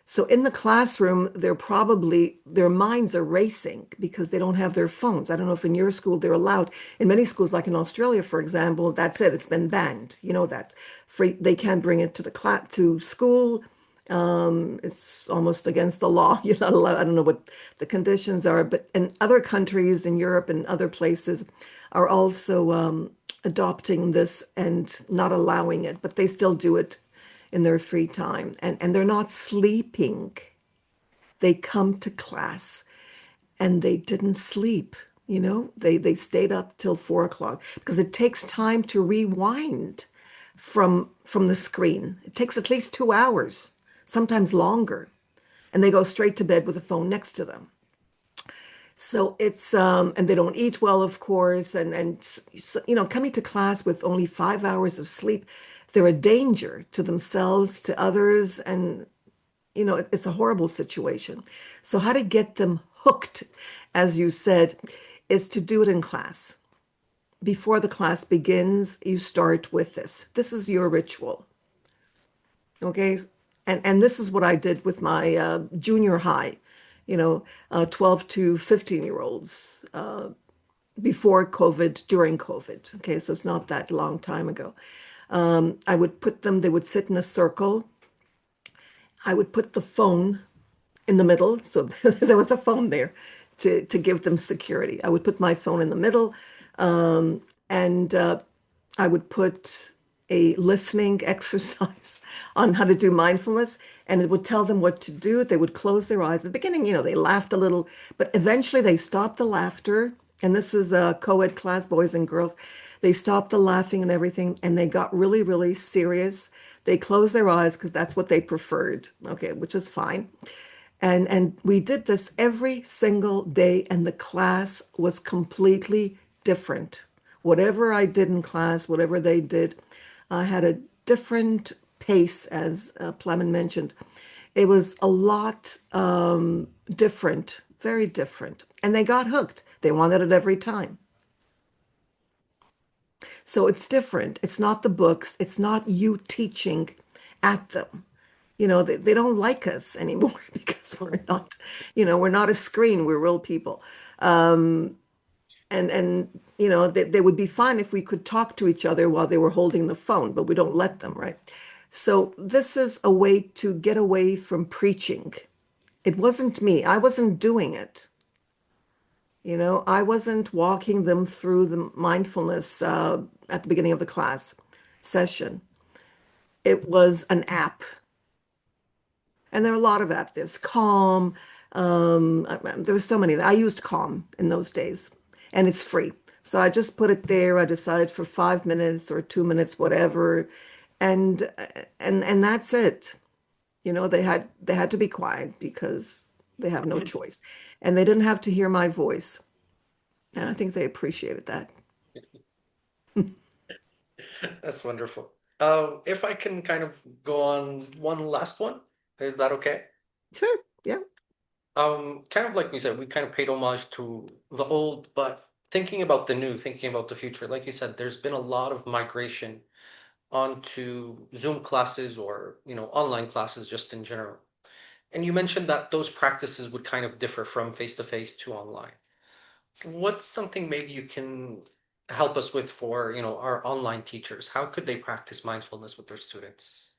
So in the classroom, their minds are racing because they don't have their phones. I don't know if in your school they're allowed. In many schools, like in Australia, for example, that's it. It's been banned. You know that they can't bring it to school. It's almost against the law. You're not allowed. I don't know what the conditions are, but in other countries in Europe and other places are also adopting this and not allowing it, but they still do it in their free time, and they're not sleeping. They come to class and they didn't sleep. They stayed up till 4 o'clock because it takes time to rewind from the screen. It takes at least 2 hours, sometimes longer, and they go straight to bed with the phone next to them. So it's and they don't eat well, of course, and coming to class with only 5 hours of sleep, they're a danger to themselves, to others, and it's a horrible situation. So how to get them hooked, as you said, is to do it in class. Before the class begins, you start with this. This is your ritual. Okay? And this is what I did with my junior high, 12 to 15-year-olds before COVID, during COVID. Okay, so it's not that long time ago. I would put them, they would sit in a circle. I would put the phone in the middle. So there was a phone there to give them security. I would put my phone in the middle, and I would put a listening exercise on how to do mindfulness, and it would tell them what to do. They would close their eyes. At the beginning, they laughed a little, but eventually they stopped the laughter. And this is a co-ed class, boys and girls. They stopped the laughing and everything, and they got really, really serious. They closed their eyes because that's what they preferred, okay, which is fine. And we did this every single day, and the class was completely different. Whatever I did in class, whatever they did, I had a different pace, as Plemon mentioned. It was a lot different, very different. And they got hooked. They wanted it every time. So it's different. It's not the books. It's not you teaching at them. They don't like us anymore because we're not a screen. We're real people. And they would be fine if we could talk to each other while they were holding the phone, but we don't let them, right? So this is a way to get away from preaching. It wasn't me. I wasn't doing it. I wasn't walking them through the mindfulness at the beginning of the class session. It was an app. And there are a lot of apps. There's Calm. There were so many. I used Calm in those days, and it's free. So I just put it there. I decided for 5 minutes or 2 minutes, whatever, and and that's it. They had to be quiet because they have no choice, and they didn't have to hear my voice, and I think they appreciated that. That's wonderful. If I can kind of go on one last one, is that okay? Sure. Yeah. Kind of like we said, we kind of paid homage to the old, but thinking about the new, thinking about the future. Like you said, there's been a lot of migration onto Zoom classes or, online classes just in general. And you mentioned that those practices would kind of differ from face-to-face to online. What's something maybe you can help us with for, our online teachers? How could they practice mindfulness with their students?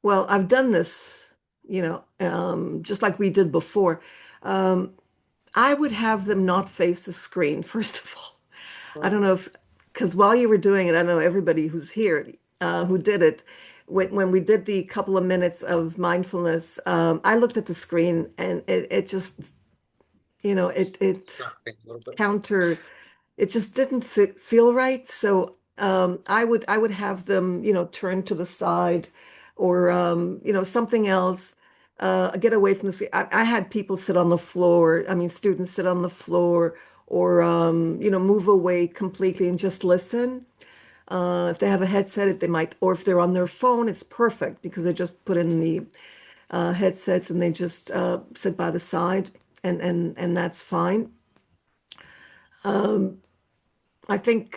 Well, I've done this, just like we did before. Um, I would have them not face the screen, first of all. I don't know if, because while you were doing it, I know everybody who's here who did it, when we did the couple of minutes of mindfulness, I looked at the screen and it just, it Distracting a little bit. counter it just didn't feel right. So I would have them, turn to the side or something else. Get away from the screen. I had people sit on the floor. I mean, students sit on the floor or move away completely and just listen. If they have a headset, they might, or if they're on their phone, it's perfect because they just put in the headsets and they just sit by the side, and that's fine. Um, I think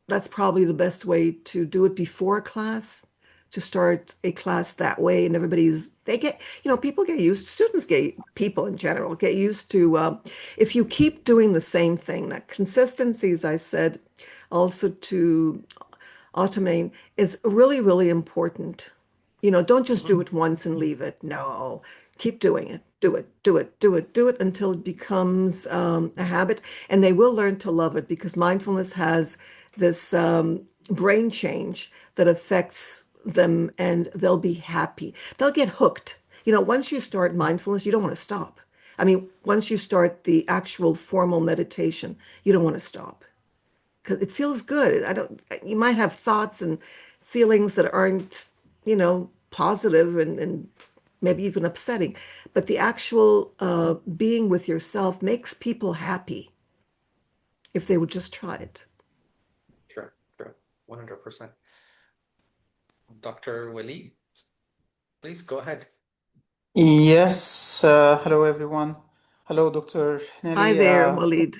that's probably the best way to do it before a class, to start a class that way. And people get used, students people in general get used to, if you keep doing the same thing, that consistency, as I said, also to automate is really, really important. Don't just do it once and leave it. No, keep doing it. Do it, do it, do it, do it until it becomes a habit. And they will learn to love it because mindfulness has this brain change that affects them and they'll be happy. They'll get hooked. Once you start mindfulness, you don't want to stop. I mean, once you start the actual formal meditation, you don't want to stop because it feels good. You might have thoughts and feelings that aren't, positive and maybe even upsetting, but the actual being with yourself makes people happy if they would just try it. Sure, sure, 100%. Dr. Wali, please go ahead. Yes, hello everyone. Hello, Dr. Hi Nelly. there, Walid.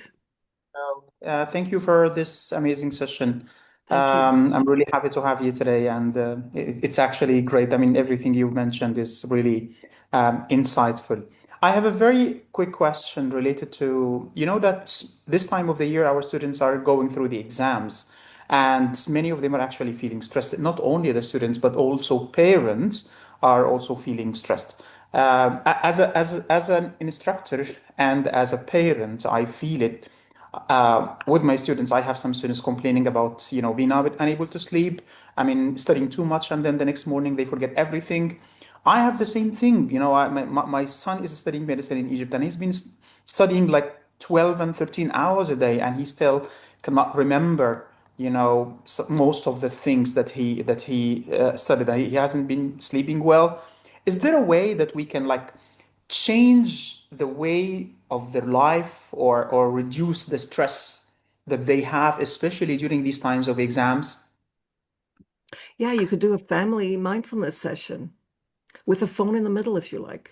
Thank you for this amazing session. Thank you. I'm really happy to have you today, and it's actually great. I mean, everything you mentioned is really insightful. I have a very quick question related to, that this time of the year, our students are going through the exams, and many of them are actually feeling stressed. Not only the students, but also parents are also feeling stressed. As an instructor and as a parent, I feel it with my students. I have some students complaining about, being unable to sleep. I mean, studying too much, and then the next morning they forget everything. I have the same thing. My son is studying medicine in Egypt, and he's been studying like 12 and 13 hours a day, and he still cannot remember, most of the things that he studied. He hasn't been sleeping well. Is there a way that we can like change the way of their life or reduce the stress that they have, especially during these times of exams? Yeah, you could do a family mindfulness session with a phone in the middle if you like.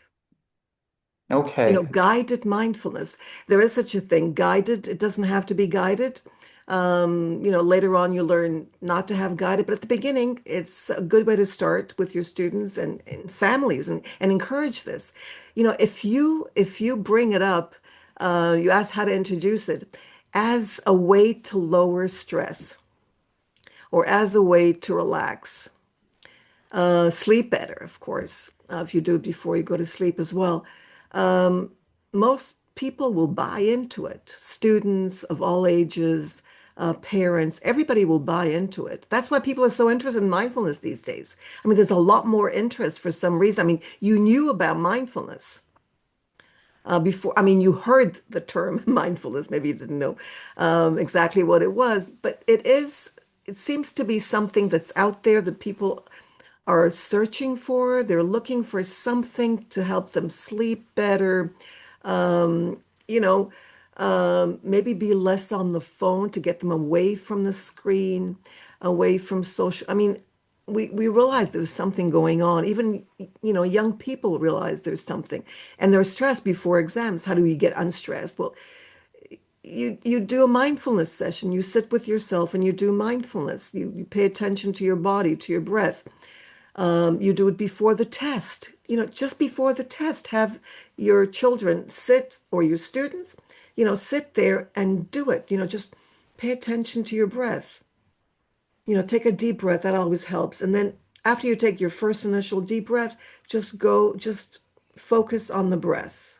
Okay. Guided mindfulness. There is such a thing, guided. It doesn't have to be guided. Later on you learn not to have guided, but at the beginning, it's a good way to start with your students and families and encourage this. If you bring it up, you ask how to introduce it as a way to lower stress or as a way to relax. Sleep better, of course, if you do it before you go to sleep as well. Um, Most people will buy into it. Students of all ages, parents, everybody will buy into it. That's why people are so interested in mindfulness these days. I mean, there's a lot more interest for some reason. I mean, you knew about mindfulness before. I mean, you heard the term mindfulness. Maybe you didn't know exactly what it was, but it seems to be something that's out there that people are searching for. They're looking for something to help them sleep better, um, you know, maybe be less on the phone to get them away from the screen, away from social. I mean, we realize there's something going on. Even, young people realize there's something, and they're stressed before exams. How do we get unstressed? Well, you do a mindfulness session. You sit with yourself and you do mindfulness. You pay attention to your body, to your breath. You do it before the test. Just before the test, have your children sit or your students, sit there and do it. Just pay attention to your breath. Take a deep breath. That always helps. And then after you take your first initial deep breath, just focus on the breath.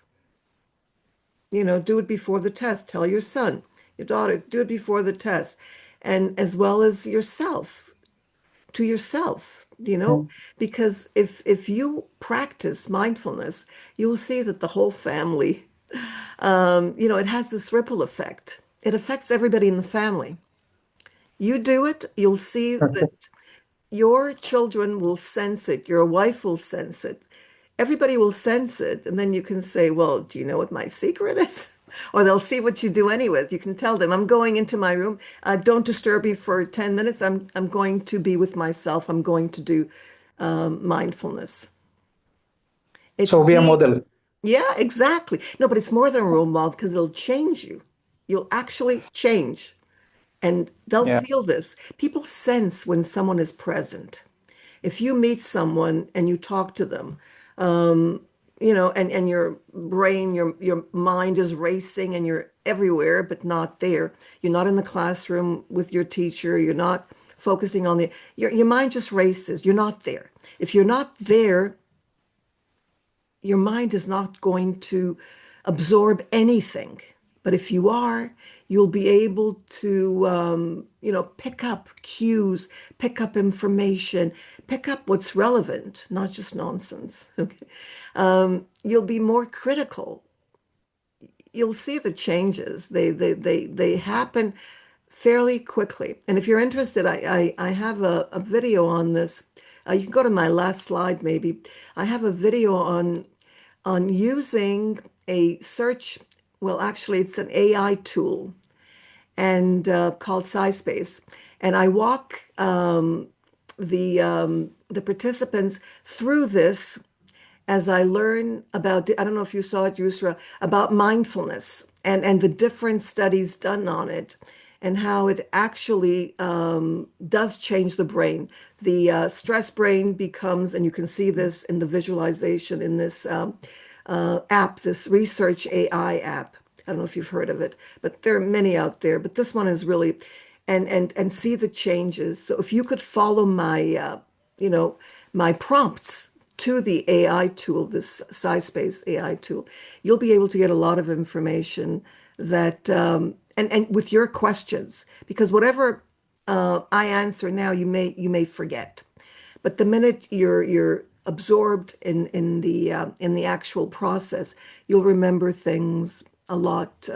Do it before the test. Tell your son, your daughter, do it before the test. And as well as yourself, to yourself, because if you practice mindfulness, you'll see that the whole family, it has this ripple effect. It affects everybody in the family. You do it, you'll see that your children will sense it, your wife will sense it, everybody will sense it. And then you can say, well, do you know what my secret is? Or they'll see what you do anyways. You can tell them, I'm going into my room. Don't disturb me for 10 minutes. I'm going to be with myself. I'm going to do mindfulness. It's So be a being, model. yeah, exactly. No, but it's more than a role model because it'll change you. You'll actually change. And they'll Yeah. feel this. People sense when someone is present. If you meet someone and you talk to them, and your brain, your mind is racing and you're everywhere but not there. You're not in the classroom with your teacher. You're not focusing on your mind just races. You're not there. If you're not there, your mind is not going to absorb anything. But if you are, you'll be able to, pick up cues, pick up information, pick up what's relevant, not just nonsense. Okay. You'll be more critical. You'll see the changes. They happen fairly quickly. And if you're interested, I have a video on this. You can go to my last slide, maybe. I have a video on using a search. Well, actually, it's an AI tool and called SciSpace. And I walk the participants through this as I learn about, I don't know if you saw it, Yusra, about mindfulness and the different studies done on it and how it actually does change the brain. The stress brain becomes, and you can see this in the visualization in this app, this research AI app. I don't know if you've heard of it, but there are many out there. But this one is really, and see the changes. So if you could follow my prompts to the AI tool, this SciSpace AI tool, you'll be able to get a lot of information that and with your questions, because whatever I answer now, you may forget. But the minute you're absorbed in the actual process, you'll remember things a lot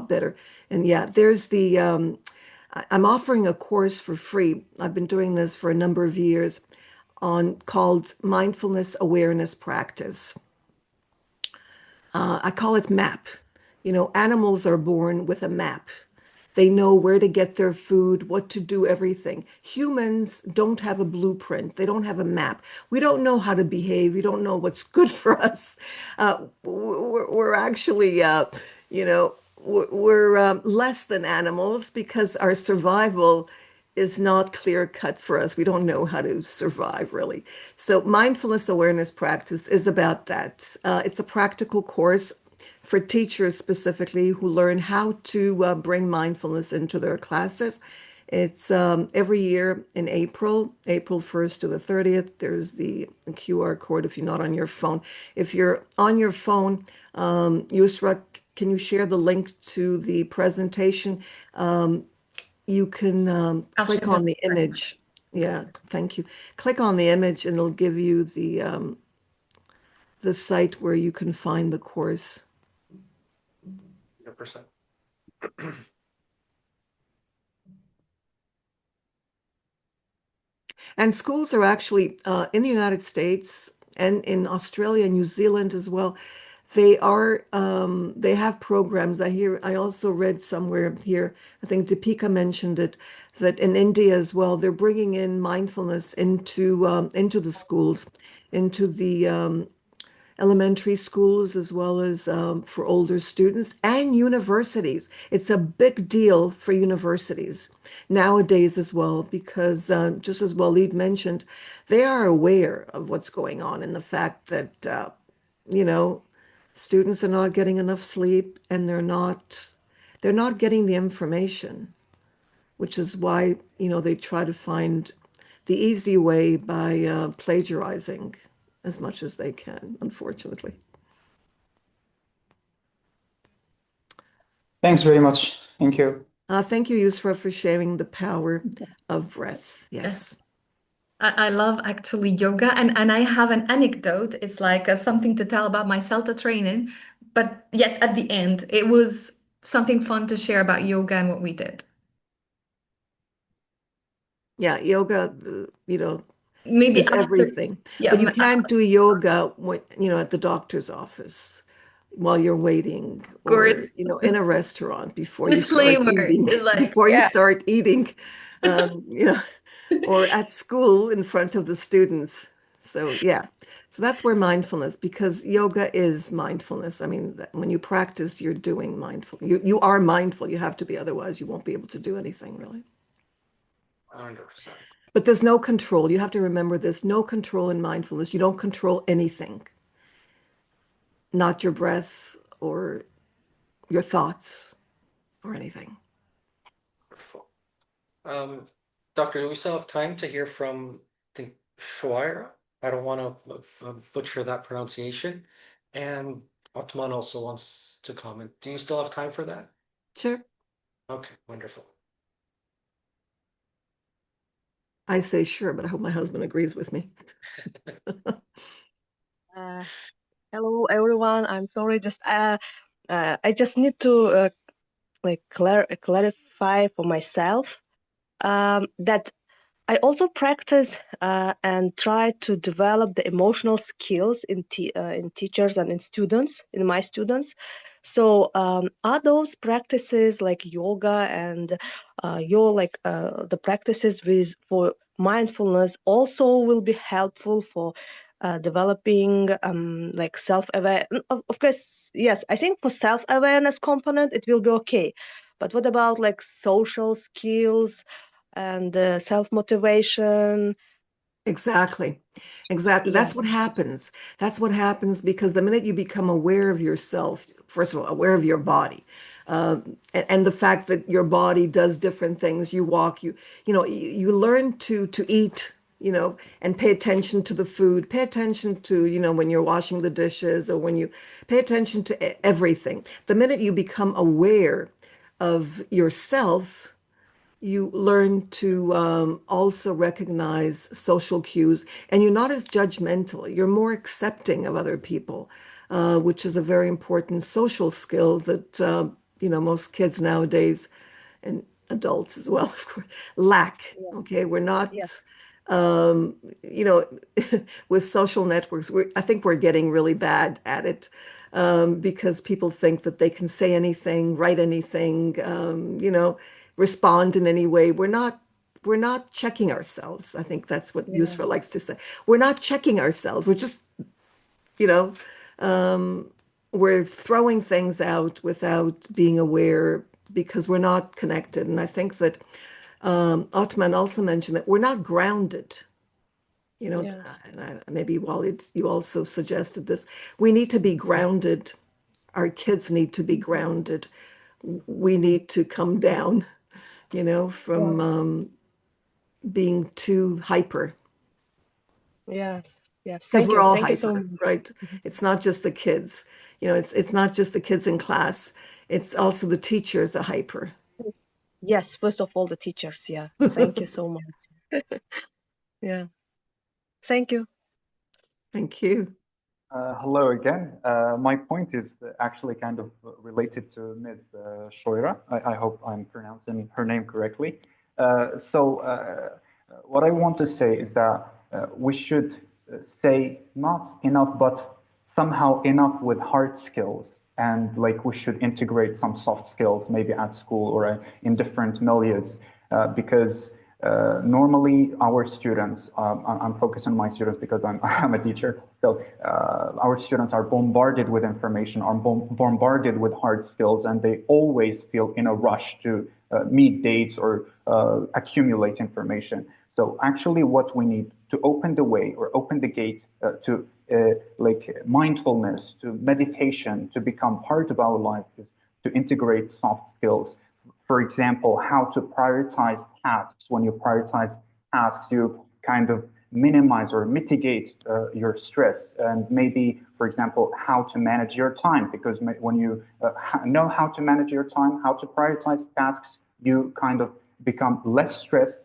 better. And yeah, there's the I'm offering a course for free. I've been doing this for a number of years on called Mindfulness Awareness Practice. I call it MAP. Animals are born with a map. They know where to get their food, what to do, everything. Humans don't have a blueprint. They don't have a map. We don't know how to behave. We don't know what's good for us. We're actually, you know, we're less than animals because our survival is not clear cut for us. We don't know how to survive really. So mindfulness awareness practice is about that. It's a practical course for teachers specifically who learn how to bring mindfulness into their classes. It's every year in April 1st to the 30th. There's the QR code if you're not on your phone. If you're on your phone, Yusra, can you share the link to the presentation? You can I'll click share on the image. Yeah, thank you. Click on the image and it'll give you the site where you can find the course. 100%. And schools are actually in the United States and in Australia and New Zealand as well. They have programs. I also read somewhere here, I think Deepika mentioned it, that in India as well, they're bringing in mindfulness into the schools, into the elementary schools as well as for older students and universities. It's a big deal for universities nowadays as well, because just as Waleed mentioned, they are aware of what's going on and the fact that, you know, students are not getting enough sleep and they're not getting the information, which is why, they try to find the easy way by plagiarizing as much as they can, unfortunately. Thanks very much. Thank you. Thank you, Yusra, for sharing the power of breath. Yes. I love actually yoga, and I have an anecdote. It's like something to tell about my CELTA training, but yet at the end, it was something fun to share about yoga and what we did. Yeah, yoga, Maybe is after, everything. yeah, But you can't do yoga when, at the doctor's office while you're waiting course, or, in a restaurant before you start disclaimer eating, is like, before you yeah. start eating, or at school in front of the students. So, yeah. So that's where mindfulness, because yoga is mindfulness. I mean, when you practice, you're doing mindful. You are mindful. You have to be, otherwise you won't be able to do anything really. 100%. But there's no control. You have to remember this, no control in mindfulness. You don't control anything, not your breath or your thoughts or anything. Wonderful. Doctor, do we still have time to hear from, I think, Shoaira? I don't want to butcher that pronunciation. And Otman also wants to comment. Do you still have time for that? Sure. Okay, wonderful. I say sure, but I hope my husband agrees with me. Hello everyone. I'm sorry. I just need to clarify for myself that I also practice and try to develop the emotional skills in teachers and in students, in my students. So are those practices like yoga and the practices for mindfulness also will be helpful for developing like self-aware? Of course, yes. I think for self-awareness component it will be okay. But what about like social skills and self-motivation? Exactly. Exactly. Yeah, That's what happens. That's what happens because the minute you become aware of yourself, first of all, aware of your body, and the fact that your body does different things, you walk, you learn to eat, and pay attention to the food, pay attention to, when you're washing the dishes or when you pay attention to everything. The minute you become aware of yourself, you learn to also recognize social cues, and you're not as judgmental. You're more accepting of other people, which is a very important social skill that most kids nowadays and adults as well, of course, lack. yeah, Okay, we're yes, not. Um, you know, with social networks, I think we're getting really bad at it. because people think that they can say anything, write anything, respond in any way. We're not checking ourselves. I think that's what Yeah. Yusra likes to say. We're not checking ourselves. We're just, you know, um, we're throwing things out without being aware because we're not connected. And I think that Otman also mentioned that we're not grounded. Yes. Maybe Walid, you also suggested this. We need to be grounded. Our kids need to be grounded. We need to come down, Yeah. from being too hyper. Yes. Yes. Because Thank we're you. all Thank you so hyper, much. right? Mhm. It's not just the kids. It's not just the kids in class. It's also the teachers are hyper. Yes, first of all, the teachers. Yeah. Thank you so much. Yeah. Thank you. Thank you. Hello again. My point is actually kind of related to Ms. Shoira. I hope I'm pronouncing her name correctly. What I want to say is that we should say not enough, but somehow enough with hard skills. And like we should integrate some soft skills, maybe at school or in different milieus, because normally our students, I'm focused on my students because I'm a teacher. So our students are bombarded with information, are bombarded with hard skills, and they always feel in a rush to meet dates or accumulate information. So actually what we need to open the way or open the gate to like mindfulness, to meditation, to become part of our life is to integrate soft skills. For example, how to prioritize tasks. When you prioritize tasks, you kind of minimize or mitigate your stress. And maybe, for example, how to manage your time, because when you know how to manage your time, how to prioritize tasks, you kind of become less stressed,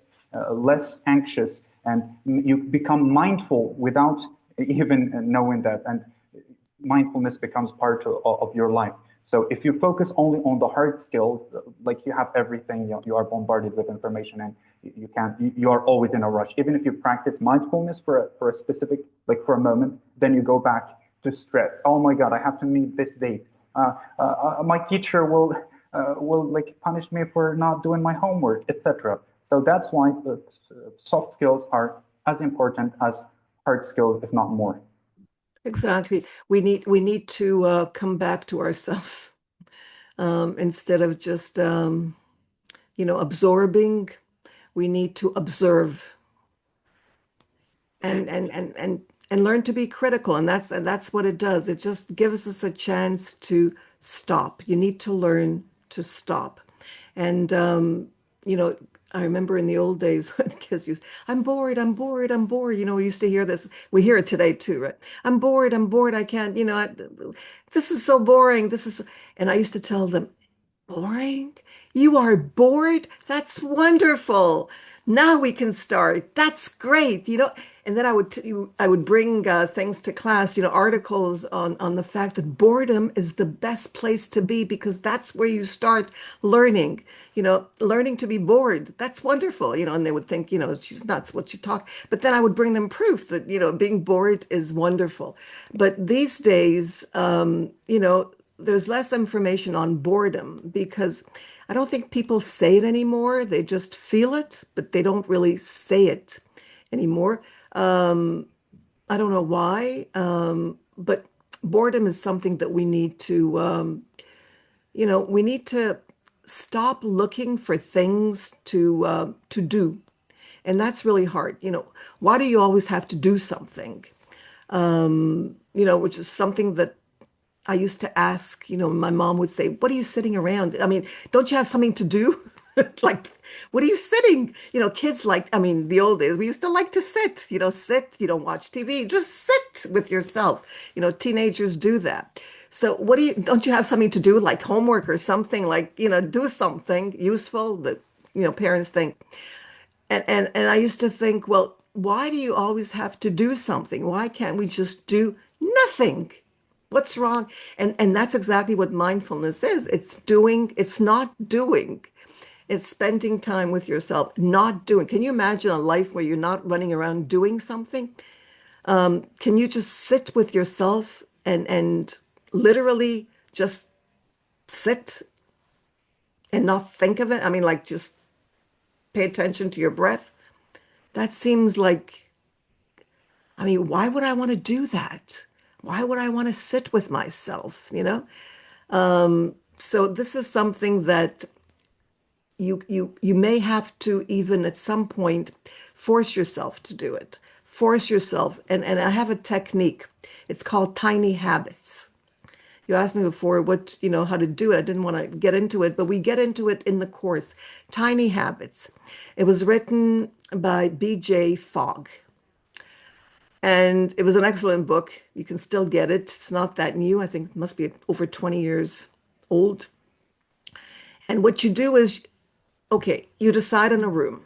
less anxious, and you become mindful without even knowing that. And mindfulness becomes part of your life. So if you focus only on the hard skills, like you have everything, you are bombarded with information and you are always in a rush. Even if you practice mindfulness for a specific, like for a moment, then you go back to stress. Oh my God, I have to meet this date. My teacher will like punish me for not doing my homework, etc. So that's why the soft skills are as important as hard skills, if not more. Exactly. We need to come back to ourselves instead of just absorbing. We need to observe and learn to be critical. And that's what it does. It just gives us a chance to stop. You need to learn to stop. And you know, I remember in the old days when kids used, I'm bored, I'm bored, I'm bored. We used to hear this. We hear it today too, right? I'm bored, I can't, this is so boring. And I used to tell them, boring? You are bored? That's wonderful. Now we can start. That's great. And then I would bring things to class, articles on the fact that boredom is the best place to be because that's where you start learning, learning to be bored. That's wonderful, and they would think, she's nuts, what you talk. But then I would bring them proof that, being bored is wonderful. But these days, there's less information on boredom because I don't think people say it anymore. They just feel it, but they don't really say it anymore. Um, I don't know why, but boredom is something that we need to stop looking for things to do, and that's really hard. Why do you always have to do something? Which is something that I used to ask, my mom would say, what are you sitting around? I mean, don't you have something to do? Like, what are you sitting? Kids the old days, we used to like to sit, sit, you don't watch TV, just sit with yourself. Teenagers do that. So don't you have something to do, like homework or something, like, do something useful that, parents think. And I used to think, well, why do you always have to do something? Why can't we just do nothing? What's wrong? And that's exactly what mindfulness is. It's not doing. It's spending time with yourself, not doing. Can you imagine a life where you're not running around doing something? Can you just sit with yourself and literally just sit and not think of it. I mean, like just pay attention to your breath. That seems like, I mean, why would I want to do that? Why would I want to sit with myself, you know? So this is something that you may have to even at some point force yourself to do it. Force yourself. And I have a technique. It's called tiny habits. You asked me before what, how to do it. I didn't want to get into it, but we get into it in the course. Tiny habits. It was written by B.J. Fogg. And it was an excellent book. You can still get it. It's not that new. I think it must be over 20 years old. And what you do is, okay, you decide on a room.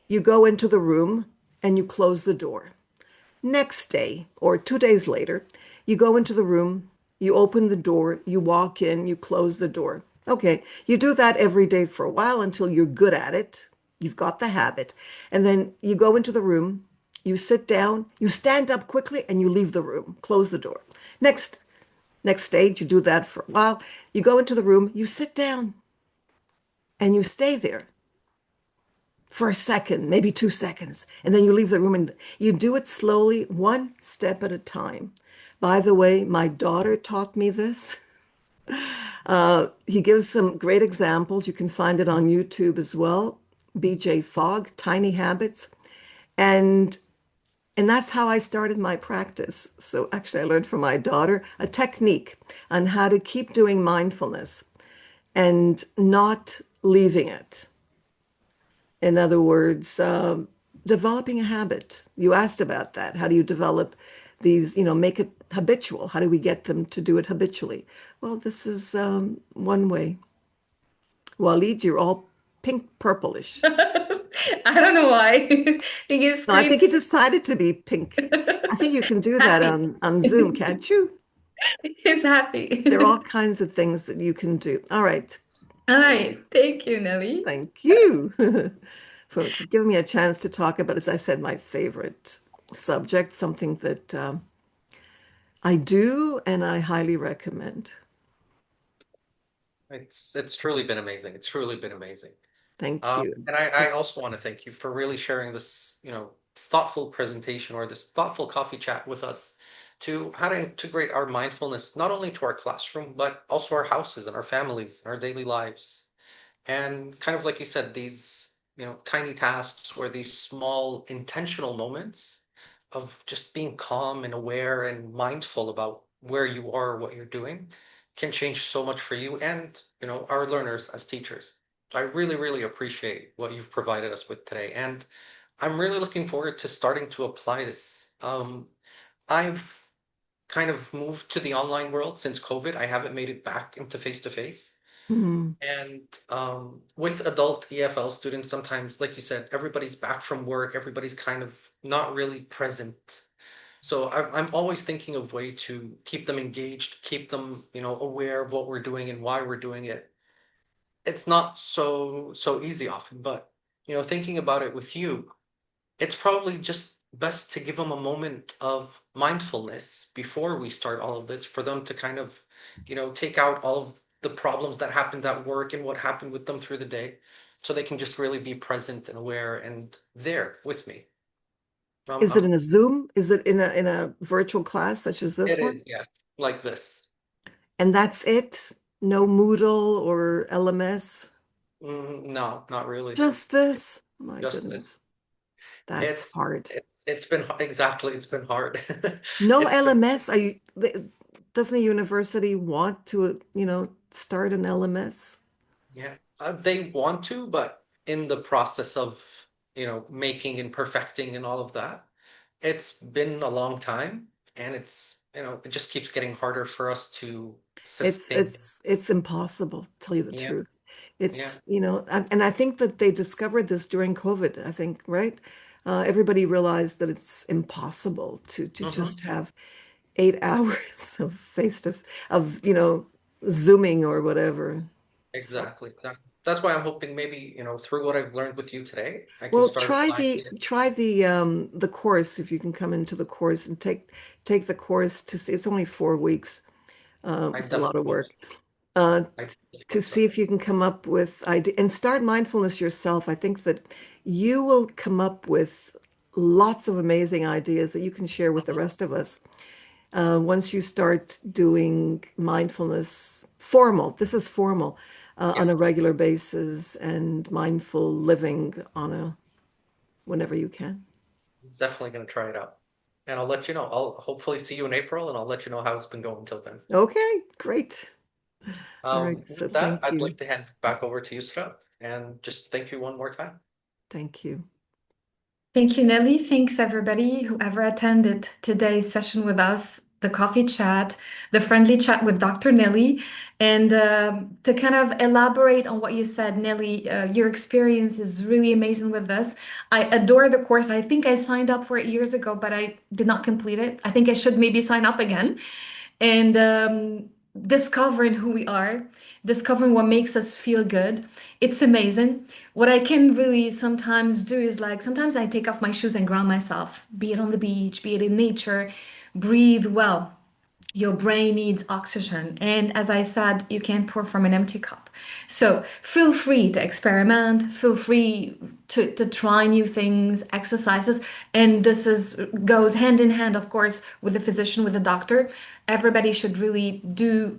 You go into the room and you close the door. Next day or 2 days later, you go into the room, you open the door, you walk in, you close the door. Okay, you do that every day for a while until you're good at it. You've got the habit. And then you go into the room, you sit down, you stand up quickly, and you leave the room, close the door. Next stage, you do that for a while. You go into the room, you sit down, and you stay there for a second, maybe 2 seconds, and then you leave the room and you do it slowly, one step at a time. By the way, my daughter taught me this. He gives some great examples. You can find it on YouTube as well. BJ Fogg, Tiny Habits. And that's how I started my practice. So actually, I learned from my daughter a technique on how to keep doing mindfulness and not leaving it. In other words, developing a habit. You asked about that. How do you develop these, make it habitual? How do we get them to do it habitually? Well, this is one way. Walid, you're all pink purplish. I don't know why. I think it's No, I think creepy. you decided to be pink. I think you can do that Happy. on Zoom, can't you? He's happy. There are all kinds of things that you can do. All right. All right. Thank you, Nellie. Thank you for giving me a chance to talk about, as I said, my favorite subject, something that I do and I highly recommend. It's truly been amazing. It's truly been amazing. Thank you. And I also want to thank you for really sharing this, thoughtful presentation or this thoughtful coffee chat with us to how to integrate our mindfulness not only to our classroom, but also our houses and our families and our daily lives. And kind of like you said, these, tiny tasks or these small intentional moments of just being calm and aware and mindful about where you are, what you're doing, can change so much for you and, our learners as teachers. I really, really appreciate what you've provided us with today. And I'm really looking forward to starting to apply this. I've kind of moved to the online world since COVID. I haven't made it back into face to face. Mhm. And with adult EFL students, sometimes, like you said, everybody's back from work, everybody's kind of not really present. So I'm always thinking of way to keep them engaged, keep them, aware of what we're doing and why we're doing it. It's not so easy often, but thinking about it with you, it's probably just best to give them a moment of mindfulness before we start all of this for them to kind of, take out all of the problems that happened at work and what happened with them through the day so they can just really be present and aware and there with me. Is it in a Zoom? Is it in a virtual class such as this It one? is, yes, like this. And that's it? No Moodle or LMS? No, not really. Just this? My Just goodness. this. That's It's hard. it's been exactly, it's been hard. No It's been LMS? Doesn't a university want to, start an LMS? Yeah, they want to, but in the process of, making and perfecting and all of that, it's been a long time, and it just keeps getting harder for us to It's sustain. it's it's impossible, to tell you the Yeah, truth. yeah. And I think that they discovered this during COVID, I think, right? Everybody realized that it's impossible to Hmm. just have 8 hours of face to of, Zooming or whatever. So, Exactly. That's why I'm hoping maybe, through what I've learned with you today, I can well, start try applying the it. try the course if you can come into the course and take the course to see. It's only 4 weeks. I It's a lot of definitely work. Uh, I t- definitely to hope so. see if you can come up with ideas and start mindfulness yourself. I think that you will come up with lots of amazing ideas that you can share with the rest of us. Once you start doing mindfulness formal, this is formal, Yeah, on a regular basis and mindful living on a whenever you can. definitely going to try it out. And I'll let you know. I'll hopefully see you in April and I'll let you know how it's been going till then. Okay, great. All right, so With that, thank I'd you. like to hand back over to you, Sra, and just thank you one more time. Thank you. Thank you, Nelly. Thanks, everybody, whoever attended today's session with us, the coffee chat, the friendly chat with Dr. Nelly. And to kind of elaborate on what you said, Nelly, your experience is really amazing with this. I adore the course. I think I signed up for it years ago, but I did not complete it. I think I should maybe sign up again. And discovering who we are, discovering what makes us feel good. It's amazing. What I can really sometimes do is like sometimes I take off my shoes and ground myself, be it on the beach, be it in nature, breathe well. Your brain needs oxygen. And as I said, you can't pour from an empty cup. So feel free to experiment, feel free to try new things, exercises. And this is goes hand in hand, of course, with the physician, with the doctor. Everybody should really do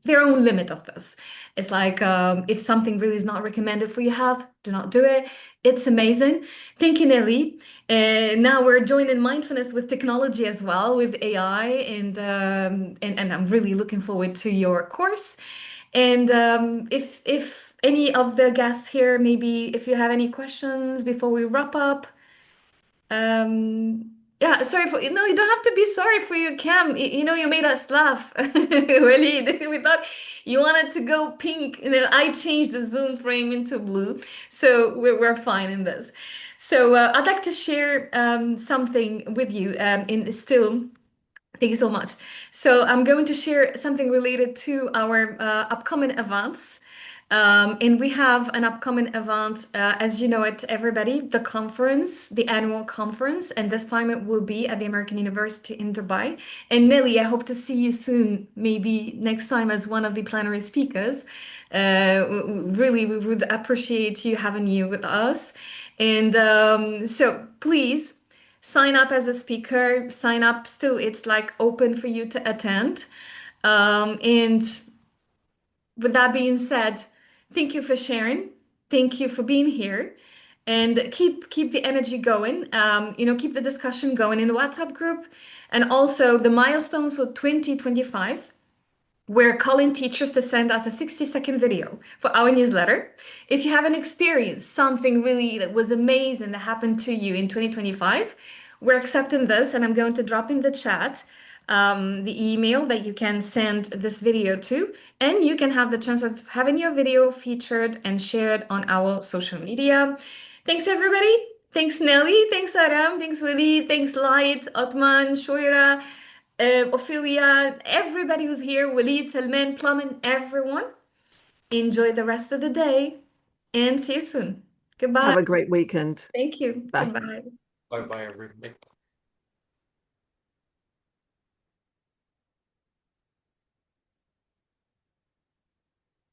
their own limit of this. It's like if something really is not recommended for your health, do not do it. It's amazing. Thank you, Nelly. Now we're joining mindfulness with technology as well, with AI, and I'm really looking forward to your course. And if any of the guests here, maybe if you have any questions before we wrap up, yeah, sorry for no, you don't have to be sorry for your cam. You know, you made us laugh. Really, we thought you wanted to go pink, and then I changed the Zoom frame into blue, so we're fine in this. So I'd like to share something with you in still. Thank you so much. So I'm going to share something related to our upcoming events. And we have an upcoming event, as you know it, everybody, the conference, the annual conference, and this time it will be at the American University in Dubai. And Nelly, I hope to see you soon, maybe next time as one of the plenary speakers. Really, we would appreciate you having you with us. And so please sign up as a speaker, sign up still, it's like open for you to attend. And with that being said, thank you for sharing. Thank you for being here. And keep the energy going. Keep the discussion going in the WhatsApp group. And also the milestones for 2025. We're calling teachers to send us a 60-second video for our newsletter. If you have an experience, something really that was amazing that happened to you in 2025, we're accepting this, and I'm going to drop in the chat the email that you can send this video to, and you can have the chance of having your video featured and shared on our social media. Thanks, everybody. Thanks, Nelly. Thanks, Aram. Thanks, Willie. Thanks, Light, Otman, Shoira, Ophelia, everybody who's here, Walid, Salman, Plum, everyone. Enjoy the rest of the day and see you soon. Goodbye. Have a great weekend. Thank you. Bye. Goodbye. Bye bye, everybody.